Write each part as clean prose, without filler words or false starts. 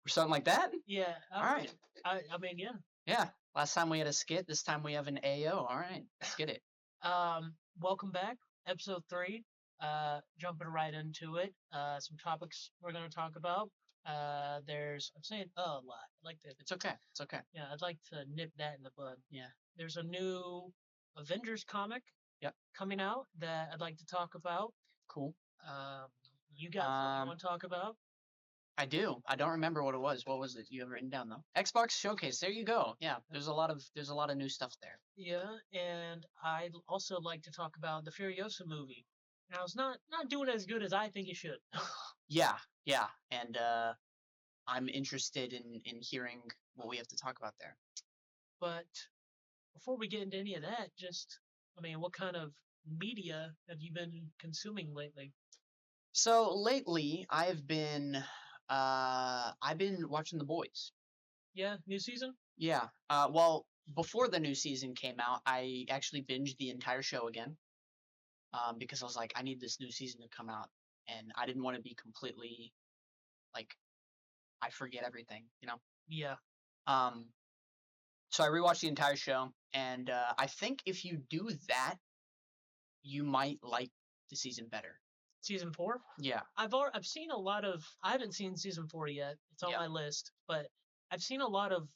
Or something like that? Yeah. All right. I mean, yeah. Yeah. Last time we had a skit. This time we have an AO. All right. Let's get it. Welcome back. Episode 3. Jumping right into it. Some topics we're going to talk about. I'm saying a lot. I like to. It's okay. It's okay. Yeah, I'd like to nip that in the bud. Yeah. There's a new Avengers comic. Yep. Coming out that I'd like to talk about. Cool. You got something you want to talk about? I do. I don't remember what it was. What was it you have written down though? Xbox Showcase. There you go. Yeah. There's a lot of new stuff there. Yeah, and I'd also like to talk about the Furiosa movie. Now it's not doing as good as I think it should. Yeah. And I'm interested in hearing what we have to talk about there. But before we get into any of that, what kind of media have you been consuming lately? So lately, I've been watching The Boys. Yeah, new season? Yeah. Well, before the new season came out, I actually binged the entire show again. Because I was like, I need this new season to come out, and I didn't want to be completely like, I forget everything, you know? Yeah. So I rewatched the entire show, and I think if you do that, you might like the season better. Season 4? Yeah. I've seen a lot of. I haven't seen season 4 yet. It's on my list, but I've seen a lot of,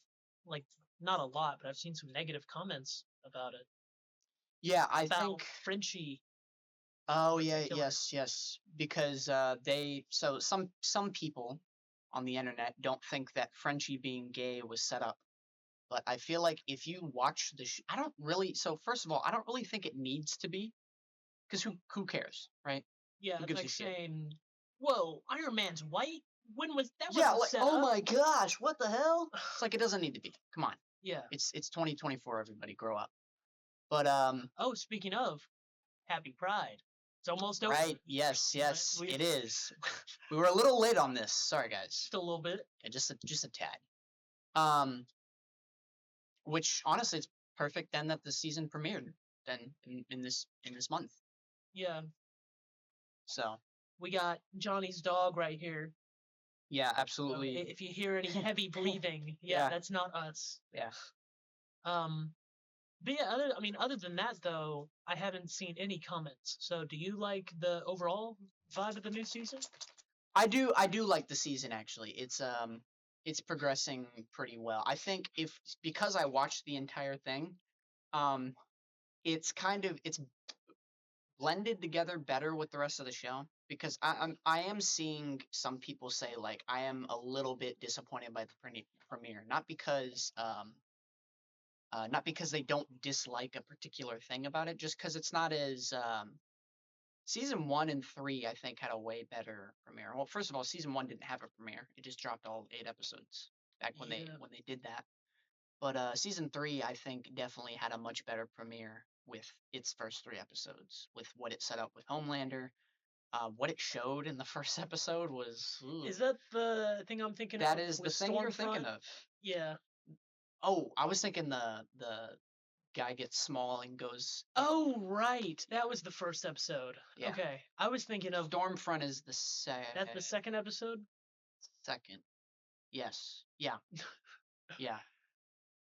like, not a lot, but I've seen some negative comments about it. Yeah, I think Frenchie. Oh yeah, yes, because some people on the internet don't think that Frenchie being gay was set up. But I feel like if you watch I don't really. So first of all, I don't really think it needs to be, because who cares, right? Yeah, it's like saying, "Whoa, Iron Man's white? When was that?" Yeah, like, oh my gosh, what the hell? It's like, it doesn't need to be. Come on. Yeah. It's 2024. Everybody, grow up. But Oh, speaking of, Happy Pride. It's almost over. Right. Yes. Right? It is. We were a little late on this. Sorry, guys. Just a little bit. Yeah, just a tad. Which honestly, it's perfect then that the season premiered then in this month. Yeah. So we got Johnny's dog right here. Yeah, absolutely. So if you hear any heavy breathing, that's not us. Yeah. But yeah, other than that though, I haven't seen any comments. So do you like the overall vibe of the new season? I do like the season actually. It's progressing pretty well. I think because I watched the entire thing, it's blended together better with the rest of the show, because I am seeing some people say, like, I am a little bit disappointed by the premiere, not because they don't dislike a particular thing about it, just because it's not as season 1 and 3 I think had a way better premiere. Well, first of all, season 1 didn't have a premiere; it just dropped all 8 episodes back when they did that. But season 3 I think definitely had a much better premiere with its first 3 episodes, with what it set up with Homelander. What it showed in the first episode was... Is that the thing I'm thinking of? That is the thing you're thinking of. Yeah. Oh, I was thinking the guy gets small and goes... Oh, right. That was the first episode. Yeah. Okay. I was thinking of... Stormfront is the second... That's the second episode? Second. Yes. Yeah. Yeah.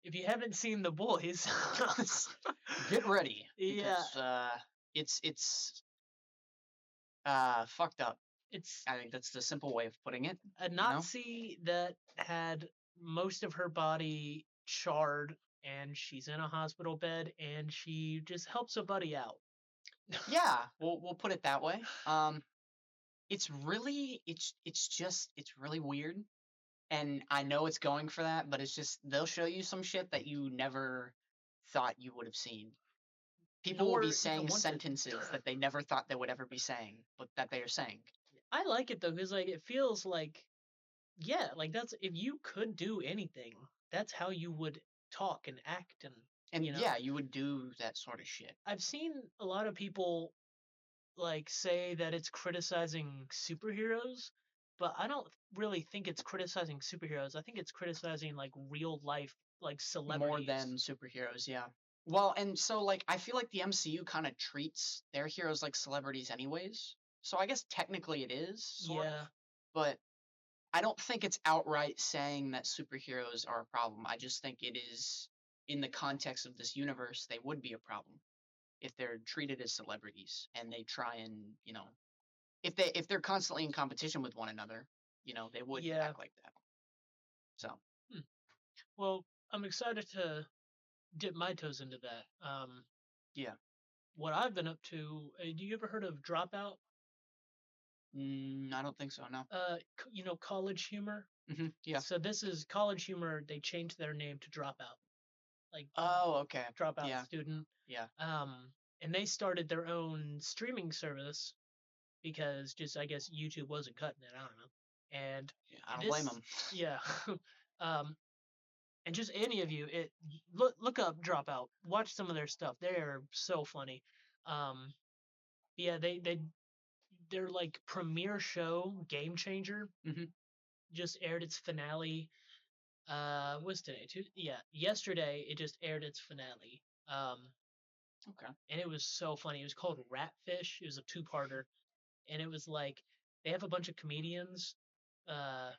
If you haven't seen The Boys... get ready. Because, it's fucked up. I think that's the simple way of putting it. A Nazi that had most of her body charred, and she's in a hospital bed, and she just helps a buddy out. Yeah, we'll put it that way. It's really weird, and I know it's going for that, but it's just, they'll show you some shit that you never thought you would have seen. People will be saying sentences that they never thought they would ever be saying, but that they are saying. I like it though, because like it feels like, yeah, like that's, if you could do anything, that's how you would talk and act, and yeah, you would do that sort of shit. I've seen a lot of people like say that it's criticizing superheroes, but I don't really think it's criticizing superheroes. I think it's criticizing like real life, like celebrities. More than superheroes, yeah. Well, and so, like, I feel like the MCU kind of treats their heroes like celebrities anyways. So I guess technically it is, sort of. But I don't think it's outright saying that superheroes are a problem. I just think it is in the context of this universe, they would be a problem if they're treated as celebrities and they try and, if they're constantly in competition with one another, they would Yeah. act like that. So, Well, I'm excited to dip my toes into that. yeah. What I've been up to, do you ever heard of Dropout? I don't think so, no. College humor. Yeah. So this is College Humor. They changed their name to Dropout, like Oh, okay. Dropout Yeah. Student. Yeah. And they started their own streaming service because just I guess YouTube wasn't cutting it. I don't know. And Yeah, I don't blame them. Yeah. um, and just any of you, look up Dropout. Watch some of their stuff. They are so funny. Um, yeah, their like premiere show, Game Changer, just aired its finale. What's today? Yeah, yesterday it just aired its finale. Okay. And it was so funny. It was called Ratfish. It was a two-parter, and it was like they have a bunch of comedians, uh,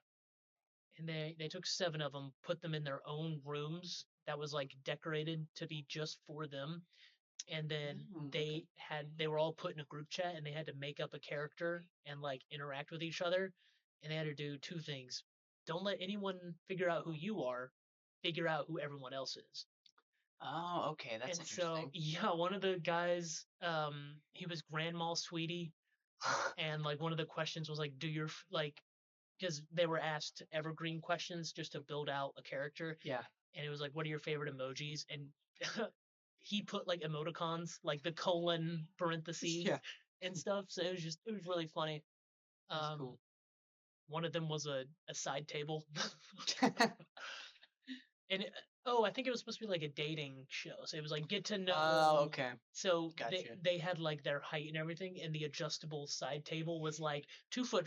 and they took 7 of them, put them in their own rooms that was like decorated to be just for them, and then Okay. they were all put in a group chat and they had to make up a character and like interact with each other, and they had to do 2 things: don't let anyone figure out who you are, figure out who everyone else is. Oh, okay. That's And so interesting. yeah, one of the guys, he was Grandma Sweetie, and like one of the questions was like, do your like, because they were asked evergreen questions just to build out a character, Yeah. and it was like, what are your favorite emojis? And he put like emoticons, like the colon parentheses Yeah. and stuff. So it was really funny. That's cool. One of them was a side table. And I think it was supposed to be like a dating show. So it was like get to know. Oh, okay. So Gotcha. they had like their height and everything, and the adjustable side table was like 2'5"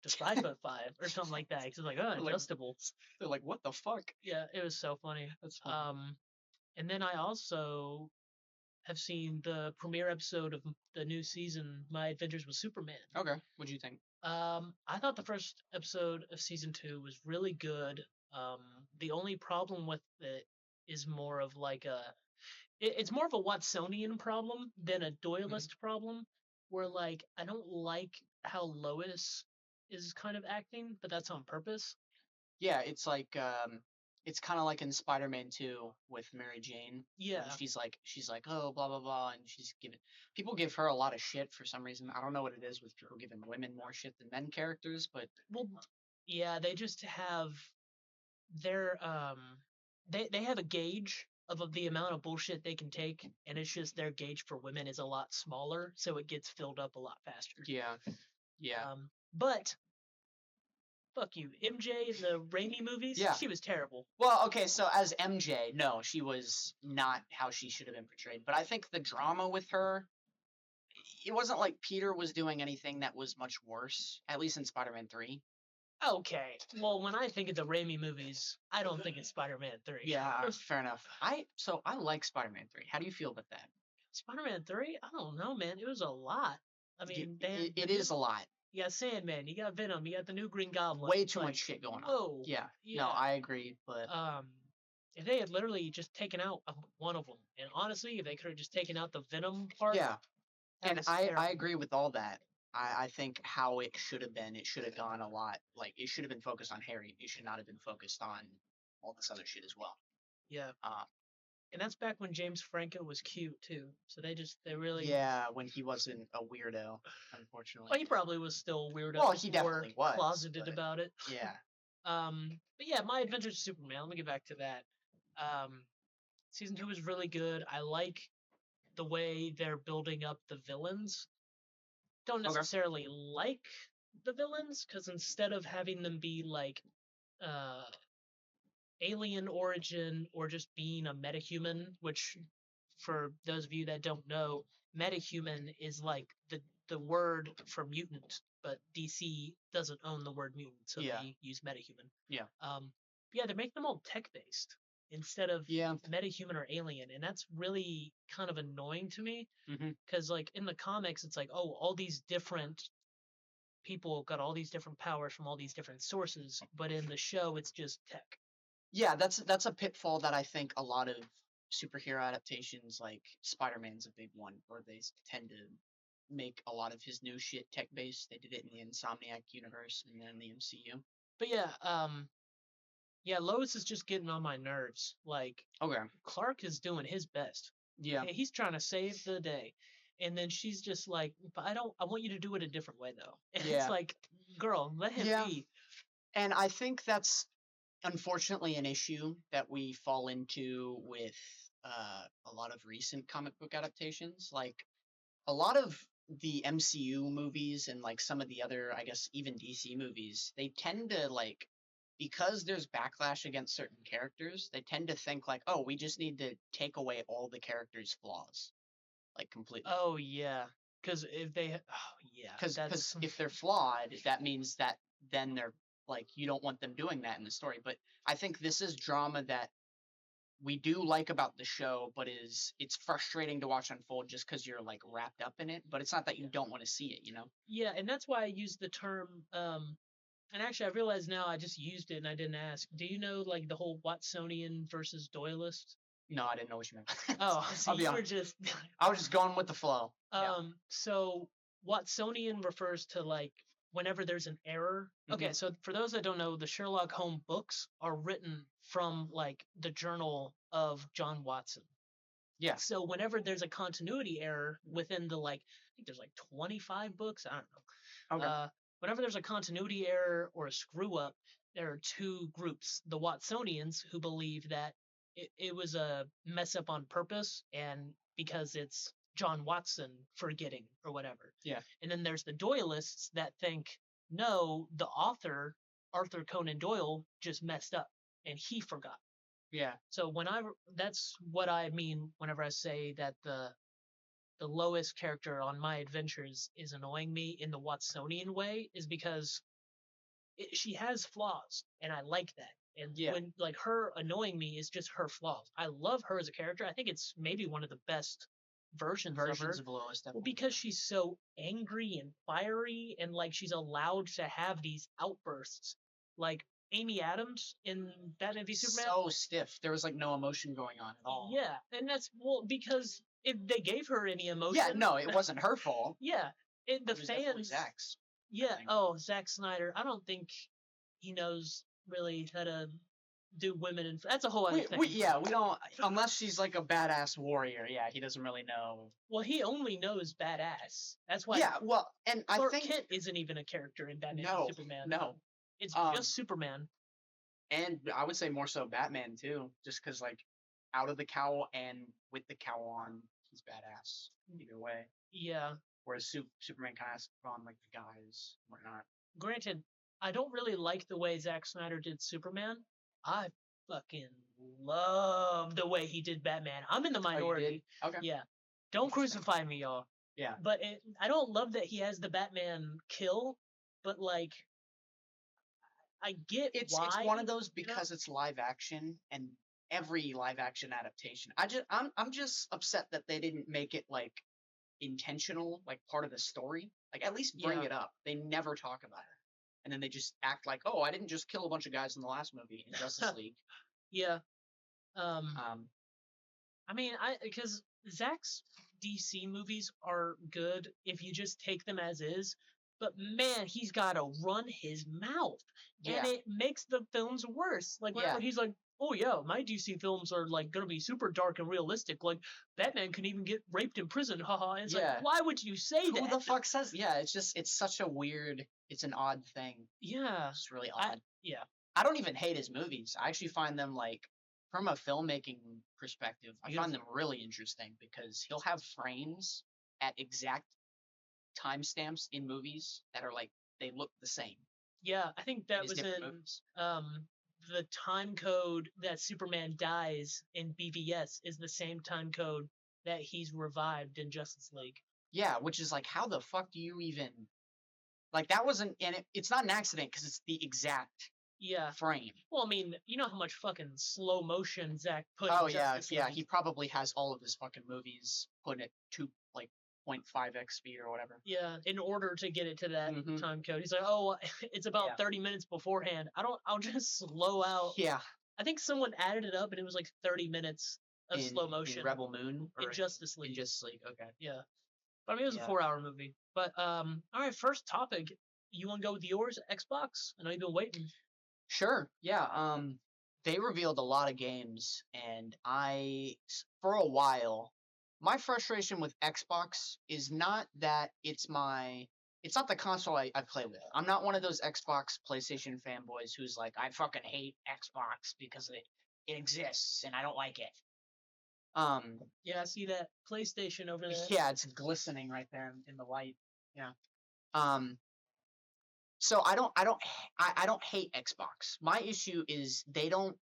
to 5'5" or something like that. It's like, oh, They're like- adjustable. They're like, what the fuck? Yeah, it was so funny. That's funny. And then I also have seen the premiere episode of the new season, My Adventures with Superman. Okay. What do you think? I thought the first episode of season 2 was really good. The only problem with it is more of like it's more of a Watsonian problem than a Doyleist problem, where like I don't like how Lois is kind of acting, but that's on purpose. Yeah, it's like it's kind of like in Spider-Man 2 with Mary Jane. Yeah. She's like, oh, blah blah blah, and people give her a lot of shit for some reason. I don't know what it is with people giving women more shit than men characters, but Well, yeah, they just have their they have a gauge of the amount of bullshit they can take, and it's just their gauge for women is a lot smaller, so it gets filled up a lot faster. yeah. But fuck you, MJ in the Raimi movies, Yeah. she was terrible. Well, okay, so as MJ, no, she was not how she should have been portrayed. But I think the drama with her, it wasn't like Peter was doing anything that was much worse, at least in Spider-Man 3. Okay, well, when I think of the Raimi movies, I don't think it's Spider-Man 3. Yeah, fair enough. I like Spider-Man 3. How do you feel about that? Spider-Man 3? I don't know, man. It was a lot. I mean, it is a lot. You got Sandman, you got Venom, you got the new Green Goblin. Way too much shit going on. Whoa. Yeah. No, I agree, but if they had literally just taken out one of them, and honestly, if they could have just taken out the Venom part. Yeah. And I agree with all that. I think how it should have been, it should have gone a lot. Like, it should have been focused on Harry. It should not have been focused on all this other shit as well. Yeah. And that's back when James Franco was cute, too. So they really... Yeah, when he wasn't a weirdo, unfortunately. Well, he probably was still a weirdo. Well, he definitely was. Closeted about it. Yeah. But yeah, My Adventures with Superman. Let me get back to that. Season 2 was really good. I like the way they're building up the villains. Don't necessarily like the villains, because instead of having them be like alien origin or just being a metahuman, which for those of you that don't know, metahuman is like the word for mutant, but DC doesn't own the word mutant, so they use metahuman. Yeah. Yeah, they're making them all tech based instead of metahuman or alien, and that's really kind of annoying to me, because like in the comics it's like, oh, all these different people got all these different powers from all these different sources, but in the show it's just tech. Yeah, that's a pitfall that I think a lot of superhero adaptations, like Spider-Man's a big one, where they tend to make a lot of his new shit tech based. They did it in the Insomniac universe and then the MCU. But yeah, Lois is just getting on my nerves. Like, Okay. Clark is doing his best. Yeah. He's trying to save the day. And then she's just like, but I want you to do it a different way, though. And Yeah. it's like, girl, let him Yeah. be. And I think that's unfortunately an issue that we fall into with a lot of recent comic book adaptations. Like, a lot of the MCU movies and like some of the other, I guess, even DC movies, they tend to like, because there's backlash against certain characters, they tend to think like, oh, we just need to take away all the characters' flaws, like completely. Oh, yeah. Because if they, oh, yeah. Because if they're flawed, that means that then they're like, you don't want them doing that in the story. But I think this is drama that we do like about the show, but it's frustrating to watch unfold just because you're like wrapped up in it. But it's not that you don't want to see it, you know? Yeah, and that's why I use the term, and actually I realize now I just used it and I didn't ask. Do you know like the whole Watsonian versus Doyleist? No, I didn't know what you meant. Oh, so I'll be you were honest. just I was just going with the flow. Yeah. So Watsonian refers to like whenever there's an error. Okay, so for those that don't know, the Sherlock Holmes books are written from like the journal of John Watson. Yeah. So whenever there's a continuity error within the like, I think there's like 25 books. I don't know. Okay. Whenever there's a continuity error or a screw up, there are two groups: the Watsonians, who believe that it was a mess up on purpose and because it's John Watson forgetting or whatever. Yeah. And then there's the Doyleists that think, no, the author, Arthur Conan Doyle, just messed up and he forgot. Yeah. So that's what I mean whenever I say that the Lois character on My Adventures is annoying me in the Watsonian way, is because she has flaws and I like that. And when like her annoying me is just her flaws. I love her as a character. I think it's maybe one of the best versions of her. Of Lois, well, because she's so angry and fiery and like she's allowed to have these outbursts. Like Amy Adams in Batman v Superman. So stiff. There was like no emotion going on at all. Yeah, and that's because if they gave her any emotion. Yeah, no, it wasn't her fault. Yeah, the was fans. Zach's. Yeah. Oh, Zack Snyder. I don't think he knows really how to do women, and that's a whole other thing. We don't, unless she's like a badass warrior. Yeah, he doesn't really know. Well, he only knows badass. That's why. Yeah, well, and Clark I think Kent isn't even a character in Batman v Superman. No, it's just Superman. And I would say more so Batman too, just because like out of the cowl and with the cowl on, he's badass either way. Yeah. Whereas Superman kind of has to put on like the guise, whatnot. Granted, I don't really like the way Zack Snyder did Superman. I fucking love the way he did Batman. I'm in the minority. Okay. Yeah. Don't crucify me, y'all. Yeah. But I don't love that he has the Batman kill, but like, I get why. It's one of those because it's live action and every live action adaptation. I'm just upset that they didn't make it like intentional, like part of the story. Like at least bring it up. They never talk about it. And then they just act like, oh, I didn't just kill a bunch of guys in the last movie in Justice League. Yeah. I mean, because Zack's DC movies are good if you just take them as is, but man, he's got to run his mouth, and it makes the films worse. Like whenever he's like, "Oh yeah, my DC films are like gonna be super dark and realistic. Like Batman can even get raped in prison, haha." And it's like, why would you say that? Who the fuck says? Yeah, it's such a weird, it's an odd thing. Yeah, it's really odd. I don't even hate his movies. I actually find them like, from a filmmaking perspective, I find them really interesting because he'll have frames at exact timestamps in movies that are like, they look the same. Yeah, I think that was in movies. The time code that Superman dies in BVS is the same time code that he's revived in Justice League. Yeah, which is like, how the fuck do you even, like, that wasn't, and it's not an accident because it's the exact frame. Well, I mean, you know how much fucking slow motion Zack put in Justice League? He probably has all of his fucking movies put at 2.5 0.5 XP or whatever. Yeah, in order to get it to that Mhm. time code. He's like, oh, it's about Yeah. 30 minutes beforehand. I'll just slow out. Yeah. I think someone added it up and it was like 30 minutes of slow motion in Rebel Moon or in Justice in League. Justice League. Okay. Yeah. But I mean, it was a Yeah. 4-hour movie. But, all right, first topic. You want to go with yours, Xbox? I know you've been waiting. Sure. Yeah. They revealed a lot of games, and for a while, my frustration with Xbox is not that it's not the console I play with. I'm not one of those Xbox PlayStation fanboys who's like, I fucking hate Xbox because it exists and I don't like it. Yeah, I see that PlayStation over there. Yeah, it's glistening right there in the light. Yeah. So I don't hate Xbox. My issue is they don't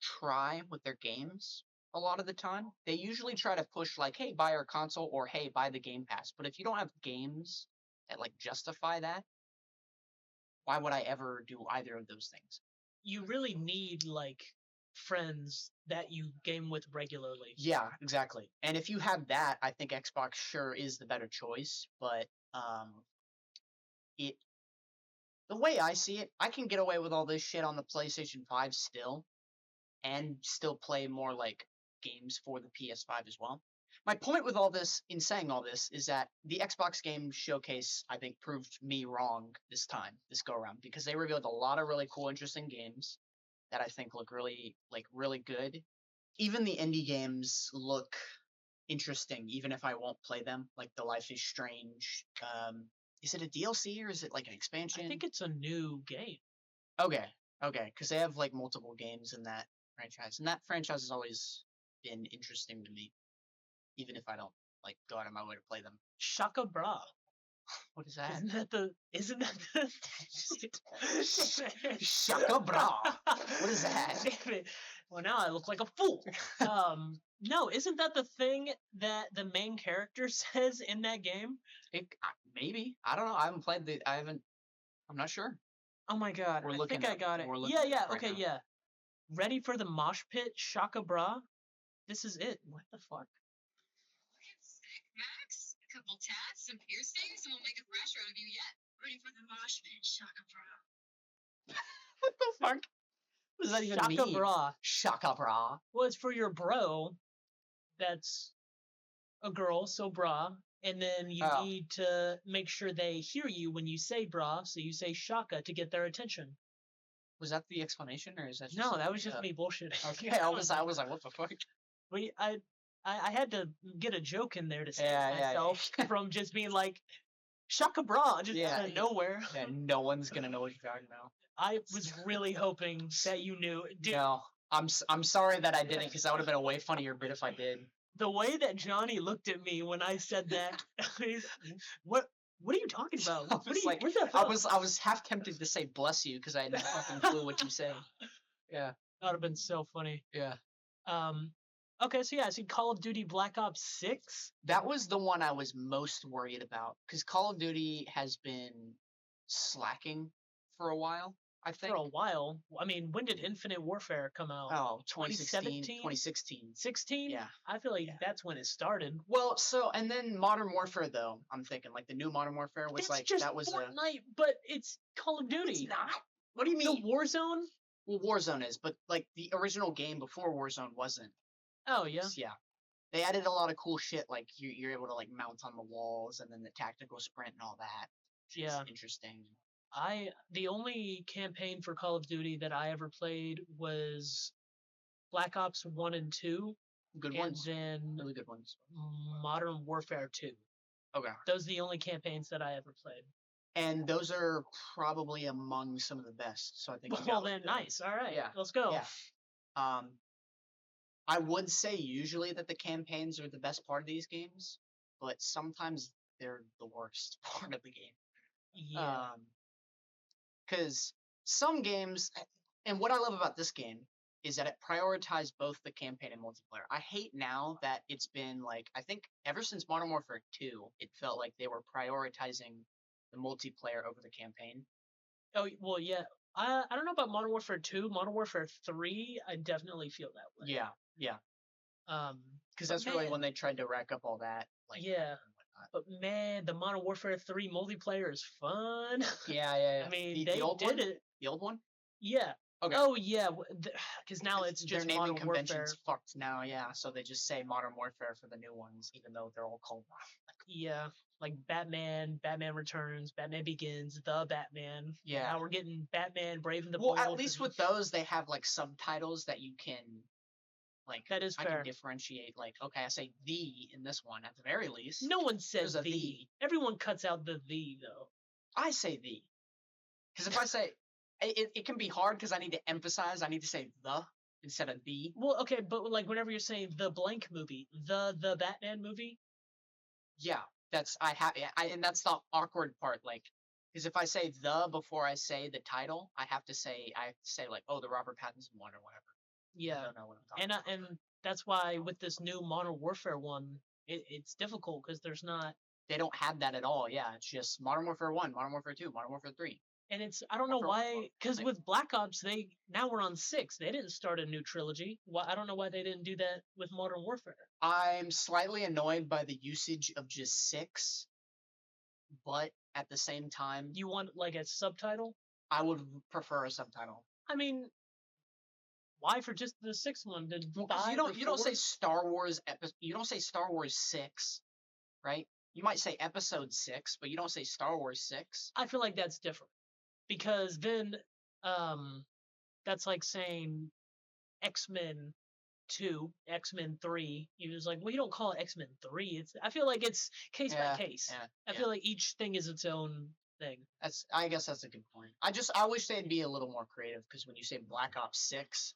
try with their games a lot of the time. They usually try to push like, hey, buy our console or hey, buy the Game Pass. But if you don't have games that like justify that, why would I ever do either of those things? You really need like friends that you game with regularly. Yeah, exactly. And if you have that, I think Xbox sure is the better choice. But it the way I see it, I can get away with all this shit on the PlayStation 5 still, and still play more like games for the PS5 as well. My point with all this, in saying all this, is that the Xbox Game Showcase, I think, proved me wrong this go around, because they revealed a lot of really cool, interesting games that I think look really good. Even the indie games look interesting, even if I won't play them, like the Life is Strange. Is it a DLC or is it like an expansion? I think it's a new game. Okay, because they have like multiple games in that franchise, and that franchise has always been interesting to me, even if I don't like go out of my way to play them. Shaka Bra. What is that? Isn't that the Shaka Bra? What is that? Well, now I look like a fool. No, isn't that the thing that the main character says in that game? Maybe. I don't know. I haven't played I'm not sure. Oh my god. I think I got it. Yeah. Okay, yeah. Ready for the mosh pit, Shaka Bra? This is it. What the fuck? Sick, Max. A couple tats, some piercings, and we'll make a thrasher out of you yet. Ready for the mosh pit, Shaka Bra. What the fuck? What does that even mean? Shaka Bra. Shaka Bra. Well, it's for your bro. That's a girl, so bra. And then you need to make sure they hear you when you say bra, so you say Shaka to get their attention. Was that the explanation, or is that just no? That was just me bullshitting. Okay, I was like, what the fuck? I had to get a joke in there to save myself from just being like Shaka Bra just out of nowhere. Yeah, no one's gonna know what you're talking about. I was really hoping that you knew. Dude, no, I'm sorry that I didn't, because that would have been a way funnier bit if I did. The way that Johnny looked at me when I said that, what are you talking about? I was half tempted to say bless you, because I had no fucking clue what you said. Yeah. That would have been so funny. Yeah. Okay, so yeah, I see Call of Duty Black Ops 6. That was the one I was most worried about, because Call of Duty has been slacking for a while, I think. For a while? I mean, when did Infinite Warfare come out? Oh, 2016. 16? Yeah. I feel like that's when it started. Well, and then Modern Warfare, though, I'm thinking, like, the new Modern Warfare was that was Fortnite, but it's Call of Duty. It's not. What do you mean? The Warzone? Well, Warzone is, but, like, the original game before Warzone wasn't. Oh, yeah? Yeah. They added a lot of cool shit, like, you're able to, like, mount on the walls, and then the tactical sprint and all that. Yeah. It's interesting. The only campaign for Call of Duty that I ever played was Black Ops 1 and 2. Good ones. And then really good ones. Modern Warfare 2. Okay. Those are the only campaigns that I ever played. And those are probably among some of the best. So I think. Well, then, nice. All right. Yeah. Let's go. Yeah. I would say usually that the campaigns are the best part of these games, but sometimes they're the worst part of the game. Yeah. Because some games, and what I love about this game is that it prioritized both the campaign and multiplayer. I hate now that it's been like, I think ever since Modern Warfare 2, it felt like they were prioritizing the multiplayer over the campaign. Oh, well, yeah. I don't know about Modern Warfare 2. Modern Warfare 3, I definitely feel that way. Yeah. Because that's really when they tried to rack up all that. Like, yeah. But man, the Modern Warfare 3 multiplayer is fun. Yeah. I mean, The they old did one? it. The old one? Yeah. Okay. Oh yeah, because now it's Their just naming Modern Warfare. convention's fucked now, yeah. So they just say Modern Warfare for the new ones, even though they're all called. Yeah, like Batman, Batman Returns, Batman Begins, The Batman. Yeah. Now we're getting Batman, Brave and the Well, Bold. at least with those, they have like subtitles that you can, like, that is I fair. can differentiate. Like, okay, I say the in this one at the very least. No one says There's a the. Everyone cuts out the though. I say the, because if I say it can be hard because I need to emphasize. I need to say the instead of the. Well, okay, but like whenever you're saying the blank movie, the Batman movie. Yeah, that's and that's the awkward part. Like, because if I say the before I say the title, I have to say like, oh, the Robert Pattinson one or whatever. Yeah, I don't know what I'm talking about. and that's why with this new Modern Warfare one, it's difficult because there's not. They don't have that at all. Yeah, it's just Modern Warfare 1, Modern Warfare 2, Modern Warfare 3. And I don't know why, because with Black Ops, now we're on 6. They didn't start a new trilogy. Why, I don't know why they didn't do that with Modern Warfare. I'm slightly annoyed by the usage of just 6, but at the same time, you want like a subtitle? I would prefer a subtitle. I mean, why for just the 6th one? You don't say Star Wars you don't say Star Wars 6, right? You might say Episode 6, but you don't say Star Wars 6. I feel like that's different. Because then that's like saying X-Men 2, X-Men 3. You're just like, well, you don't call it X-Men 3. I feel like it's case by case. I feel like each thing is its own thing. I guess that's a good point. I wish they'd be a little more creative, because when you say Black Ops 6,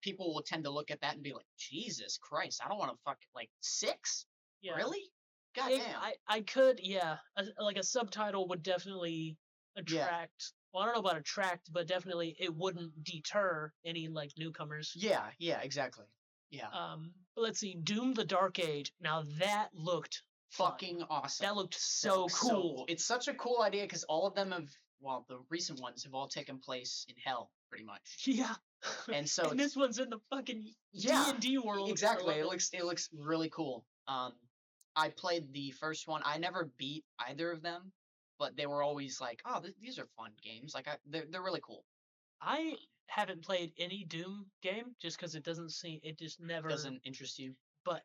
people will tend to look at that and be like, Jesus Christ, I don't want to fuck like 6? Yeah. Really? Goddamn. I could, yeah. Like a subtitle would definitely attract. Well, I don't know about attract, but definitely it wouldn't deter any like newcomers. Yeah, exactly. Yeah. But let's see, Doom: The Dark Age. Now that looked fucking awesome. That looked so cool. It's such a cool idea because all of them the recent ones have all taken place in hell, pretty much. Yeah. And so and this one's in the fucking D&D world. Exactly. It looks really cool. I played the first one. I never beat either of them, but they were always like, "Oh, these are fun games. Like, they're really cool." I haven't played any Doom game just because it just never doesn't interest you. But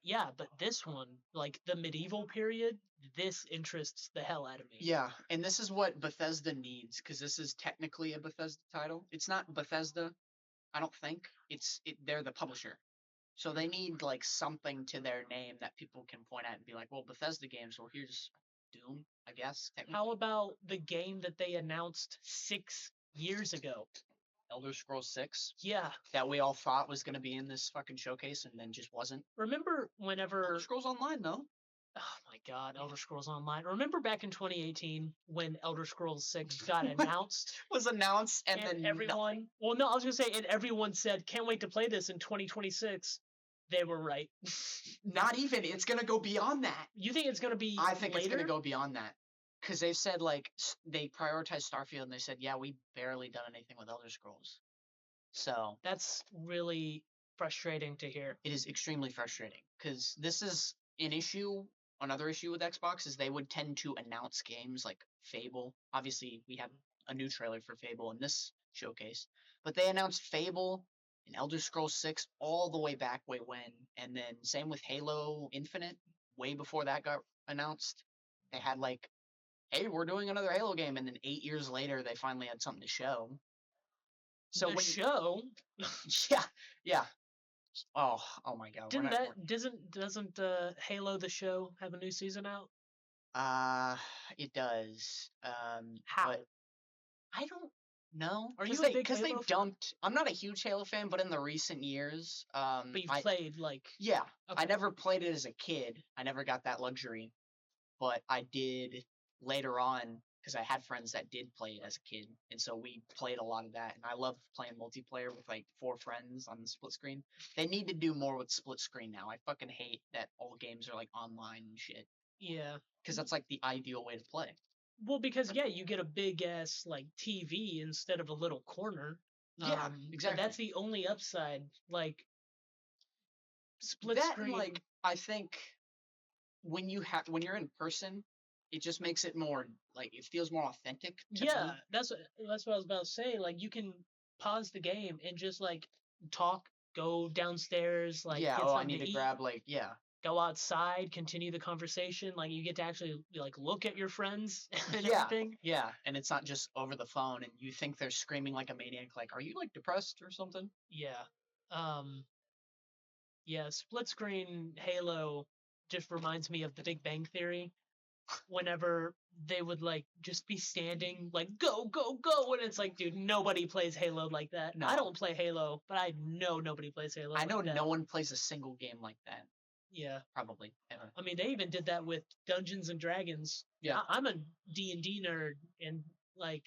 this one, like the medieval period, this interests the hell out of me. Yeah, and this is what Bethesda needs, because this is technically a Bethesda title. It's not Bethesda, I don't think. They're the publisher. So they need like something to their name that people can point at and be like, well, Bethesda games, well, here's Doom, I guess. How about the game that they announced 6 years ago? Elder Scrolls 6? Yeah. That we all thought was going to be in this fucking showcase and then just wasn't. Remember whenever... Elder Scrolls Online, though. Oh my god, Elder Scrolls Online. Remember back in 2018 when Elder Scrolls 6 got announced? Was announced and then everyone... Nothing. Well, no, I was going to say, and everyone said, can't wait to play this in 2026. They were right. Not even. It's going to go beyond that. You think it's going to be I think later? It's going to go beyond that. Because they've said, like, they prioritized Starfield, and they said, yeah, we barely done anything with Elder Scrolls. So... That's really frustrating to hear. It is extremely frustrating. Because this is an issue... Another issue with Xbox is they would tend to announce games like Fable. Obviously, we have a new trailer for Fable in this showcase. But they announced Fable and Elder Scrolls 6 all the way back way when. And then same with Halo Infinite. Way before that got announced. They had like, hey, we're doing another Halo game. And then 8 years later, they finally had something to show. So show? Yeah. Oh my god. Doesn't Halo the show have a new season out? It does. How? But I don't know. Are you a big Halo fan? They dumped. I'm not a huge Halo fan, but in the recent years, but you've played like. Yeah, okay. I never played it as a kid. I never got that luxury, but I did later on because I had friends that did play it as a kid, and so we played a lot of that. And I love playing multiplayer with like 4 friends on the split screen. They need to do more with split screen now. I fucking hate that all games are like online and shit. Yeah, because that's like the ideal way to play. Well, because you get a big ass like TV instead of a little corner. Yeah, exactly. That's the only upside. Like split screen. Like I think when you're in person, it just makes it more like it feels more authentic to Yeah, me. that's what I was about to say. Like you can pause the game and just like talk, go downstairs, like Yeah. get Oh, I something need to to eat, grab like yeah. go outside, continue the conversation. Like you get to actually like look at your friends and Yeah, everything. yeah, and it's not just over the phone, and you think they're screaming like a maniac, like, "Are you like depressed or something?" Yeah. Um yeah, split screen Halo just reminds me of the Big Bang Theory. Whenever they would like just be standing like go go go and it's like dude nobody plays Halo like that. I No, don't play Halo, but I know nobody plays Halo I like know that. no one plays a single game like that, Yeah. probably ever. I mean they even did that with Dungeons and Dragons. Yeah. I'm a D&D nerd and like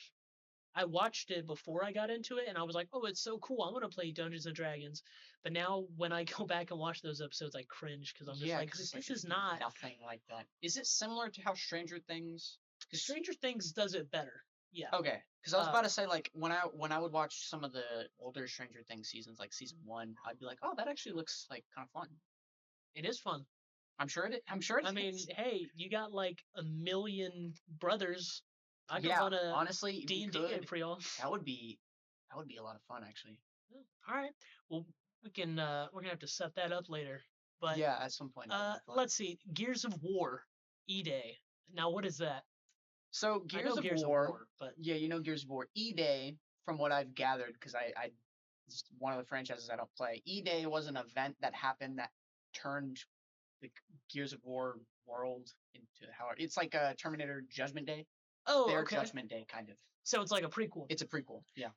I watched it before I got into it and I was like, "Oh, it's so cool. I want to play Dungeons and Dragons." But now when I go back and watch those episodes I cringe cuz I'm just Yeah, like 'cause this it's is not nothing like that. Is it similar to how Stranger Things? 'Cause Stranger Things does it better. Yeah. okay, because I was about to say like when I would watch some of the older Stranger Things seasons, like season 1, I'd be like, "Oh, that actually looks like kind of fun." It is fun. I'm sure it. I'm sure it I mean, is. hey, you got like a million brothers. I could Yeah, run a honestly, we D&D game could. for y'all. That would be a lot of fun, actually. All right. Well, we're gonna have to set that up later. But Yeah, at some point. That'd be fun. let's see. Gears of War, E-Day. Now, what is that? So I know Gears of Gears of War, War, but yeah, you know Gears of War. E-Day, from what I've gathered, because it's one of the franchises I don't play. E-Day was an event that happened that turned the Gears of War world into how it's like a Terminator Judgment Day. oh, Their okay. Judgment Day, kind of. So it's like a prequel. It's a prequel, yeah.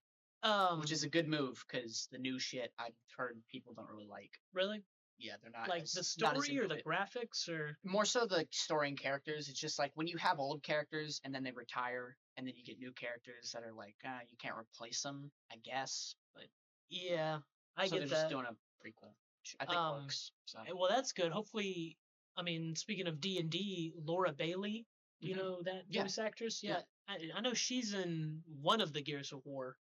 Which is a Um, good move because the new shit I've heard people don't really like. really? Yeah, they're not Like as, the not as story or into the it. graphics or More so the story and characters. It's just like when you have old characters and then they retire and then you get new characters that are like, you can't replace them, I guess. But yeah, I so get they're that. just doing a prequel, which I think works. So Well, that's good. Hopefully, I mean, speaking of D&D, Laura Bailey, do you know that Yeah. voice actress? Yeah. I know she's in one of the Gears of War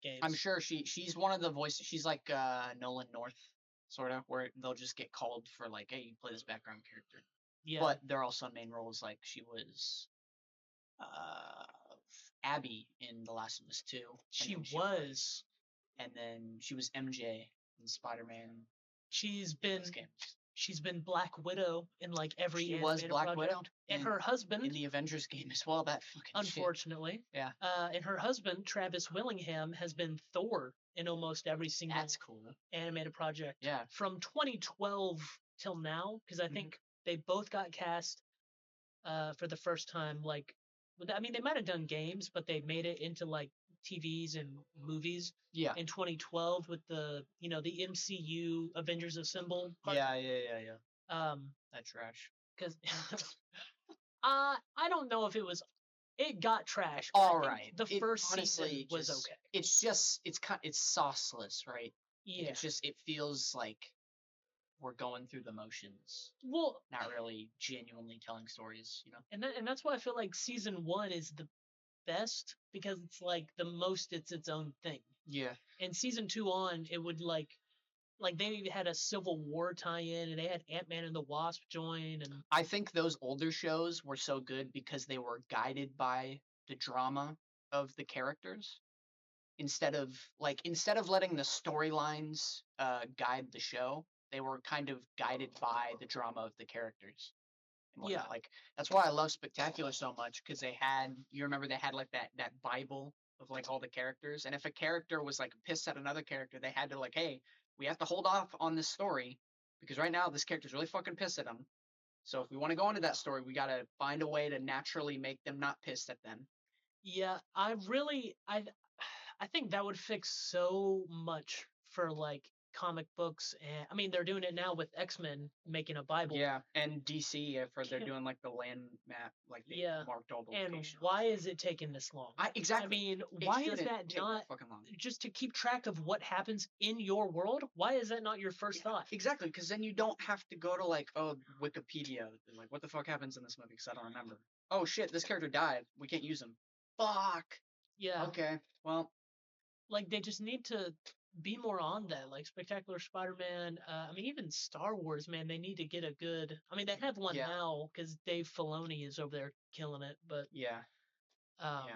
games. I'm sure she's one of the voices. She's like Nolan North, sort of, where they'll just get called for like, hey, you play this background character. Yeah. But they're also main roles. Like she was Abby in The Last of Us 2. she was. And then she was MJ in Spider-Man. She's been games. she's been Black Widow in like every She was animated Black project. Widow. And her husband in the Avengers game as well. That fucking unfortunately. Shit. Yeah. And her husband Travis Willingham has been Thor in almost every single That's cool. animated project. Yeah. From 2012 till now, because I think they both got cast for the first time. Like, I mean, they might have done games, but they made it into like TVs and movies. Yeah. In 2012 with the the MCU Avengers Assemble. Yeah. That trash. Because I don't know if it got trash. All right. The first honestly season was okay. It's just it's sauceless, right? Yeah. It's just it feels like we're going through the motions. Well, not really genuinely telling stories, you know. And that's why I feel like season 1 is the best because it's like the most it's its own thing. Yeah. And season 2 on, it would like they had a Civil War tie-in and they had Ant-Man and the Wasp join, and I think those older shows were so good because they were guided by the drama of the characters instead of letting the storylines guide the show. They were kind of guided by the drama of the characters. Yeah, like that's why I love Spectacular so much because you remember they had like that Bible of like all the characters, and if a character was like pissed at another character, they had to like, hey, we have to hold off on this story because right now this character's really fucking pissed at them. So if we want to go into that story, we gotta find a way to naturally make them not pissed at them. Yeah, I think that would fix so much for like comic books, and I mean they're doing it now with X-Men making a Bible. Yeah, and DC they're doing like the land map, like they marked all the locations. And why is it taking this long? Exactly. I mean, why is that not just to keep track of what happens in your world? Why is that not your first thought? Exactly, because then you don't have to go to like Wikipedia, like what the fuck happens in this movie because I don't remember. Oh shit, this character died. We can't use him. Fuck. Yeah. Okay. Well, like they just need to be more on that, like Spectacular Spider-Man. I mean, even Star Wars, man, they need to get a good. I mean, they have one Yeah. now because Dave Filoni is over there killing it. But Yeah. but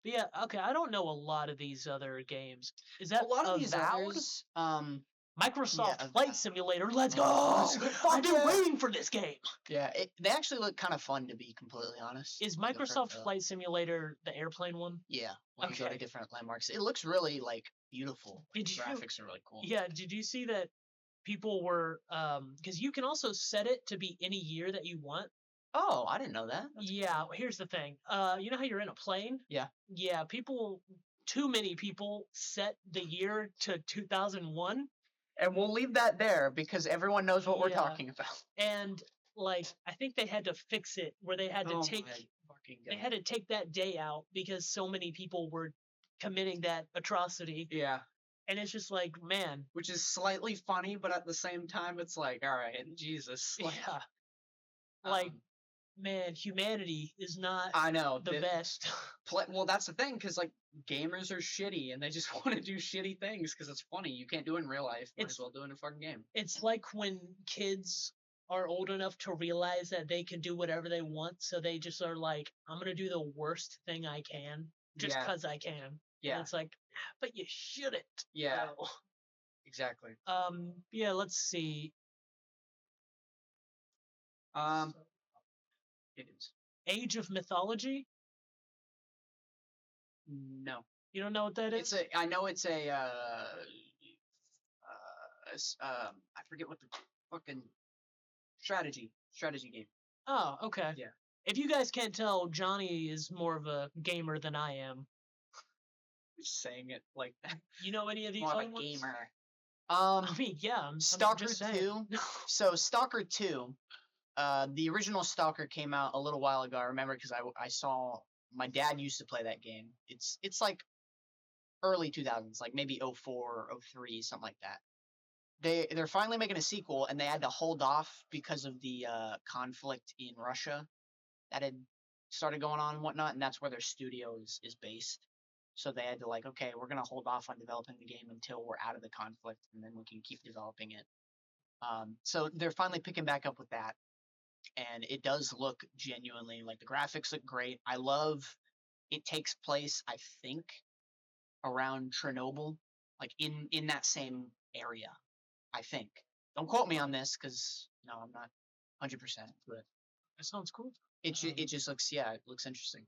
yeah, okay. I don't know a lot of these other games. Is A that lot of these Avowed? others, Microsoft yeah, Flight Avowed. Simulator. Let's go! Fuck I've been yeah. waiting for this game. Yeah, they actually look kind of fun, to be completely honest. Is Go for Microsoft Avowed. Flight Simulator the airplane one? Yeah, when you go to Okay. different landmarks, it looks really like beautiful. Did The you- graphics are really cool. Yeah. Did you see that? People were because you can also set it to be any year that you want. Oh, I didn't know that. That's Yeah, here's the thing. You know how you're in a plane? Yeah. Yeah, too many people set the year to 2001. And we'll leave that there because everyone knows what we're Yeah. talking about. And like I think they had to fix it where they had to Oh take my fucking they God. had to take that day out because so many people were committing that atrocity. Yeah, And it's just like, man, which is slightly funny, but at the same time, it's like, all right, Jesus. Like, yeah. Like, um, man, humanity is not I know the best. Well, that's the thing, because like gamers are shitty and they just want to do shitty things because it's funny. You can't do it in real life. Might as well do it in a fucking game. It's like when kids are old enough to realize that they can do whatever they want, so they just are like, I'm gonna do the worst thing I can just Yeah. because I can. Yeah. And it's like, but you shouldn't. Yeah. though." Exactly. Yeah, let's see. It is. Age of Mythology? No. You don't know what that is? I know it's a I forget what the fucking strategy game. Oh, okay. Yeah. If you guys can't tell, Johnny is more of a gamer than I am. Just saying it like that. You know any of these More of other a ones? gamer. I mean, yeah. I'm Stalker just saying. 2. So Stalker 2, the original Stalker came out a little while ago. I remember because I saw my dad used to play that game. It's like early 2000s, like maybe 04 or 03, something like that. They're finally making a sequel, and they had to hold off because of the conflict in Russia that had started going on and whatnot, and that's where their studio is based. So they had to like, okay, we're gonna hold off on developing the game until we're out of the conflict, and then we can keep developing it. So they're finally picking back up with that, and it does look genuinely like the graphics look great. I love it. Takes place, I think, around Chernobyl, like in that same area. I think. Don't quote me on this because no, I'm not 100%. But That sounds cool. it just looks it looks interesting.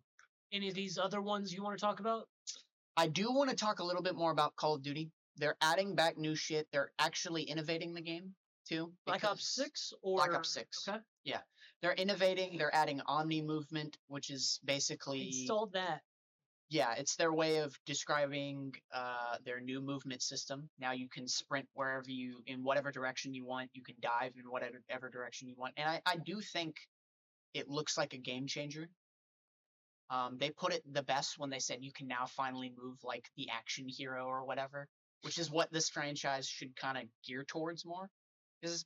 Any of these other ones you want to talk about? I do want to talk a little bit more about Call of Duty. They're adding back new shit. They're actually innovating the game too. Black Ops 6 or Black Ops 6. Okay. Yeah, they're innovating. They're adding Omni movement, which is basically Installed that. Yeah, it's their way of describing their new movement system. Now you can sprint in whatever direction you want. You can dive in whatever direction you want. And I do think it looks like a game changer. They put it the best when they said you can now finally move like the action hero or whatever, which is what this franchise should kind of gear towards more. Because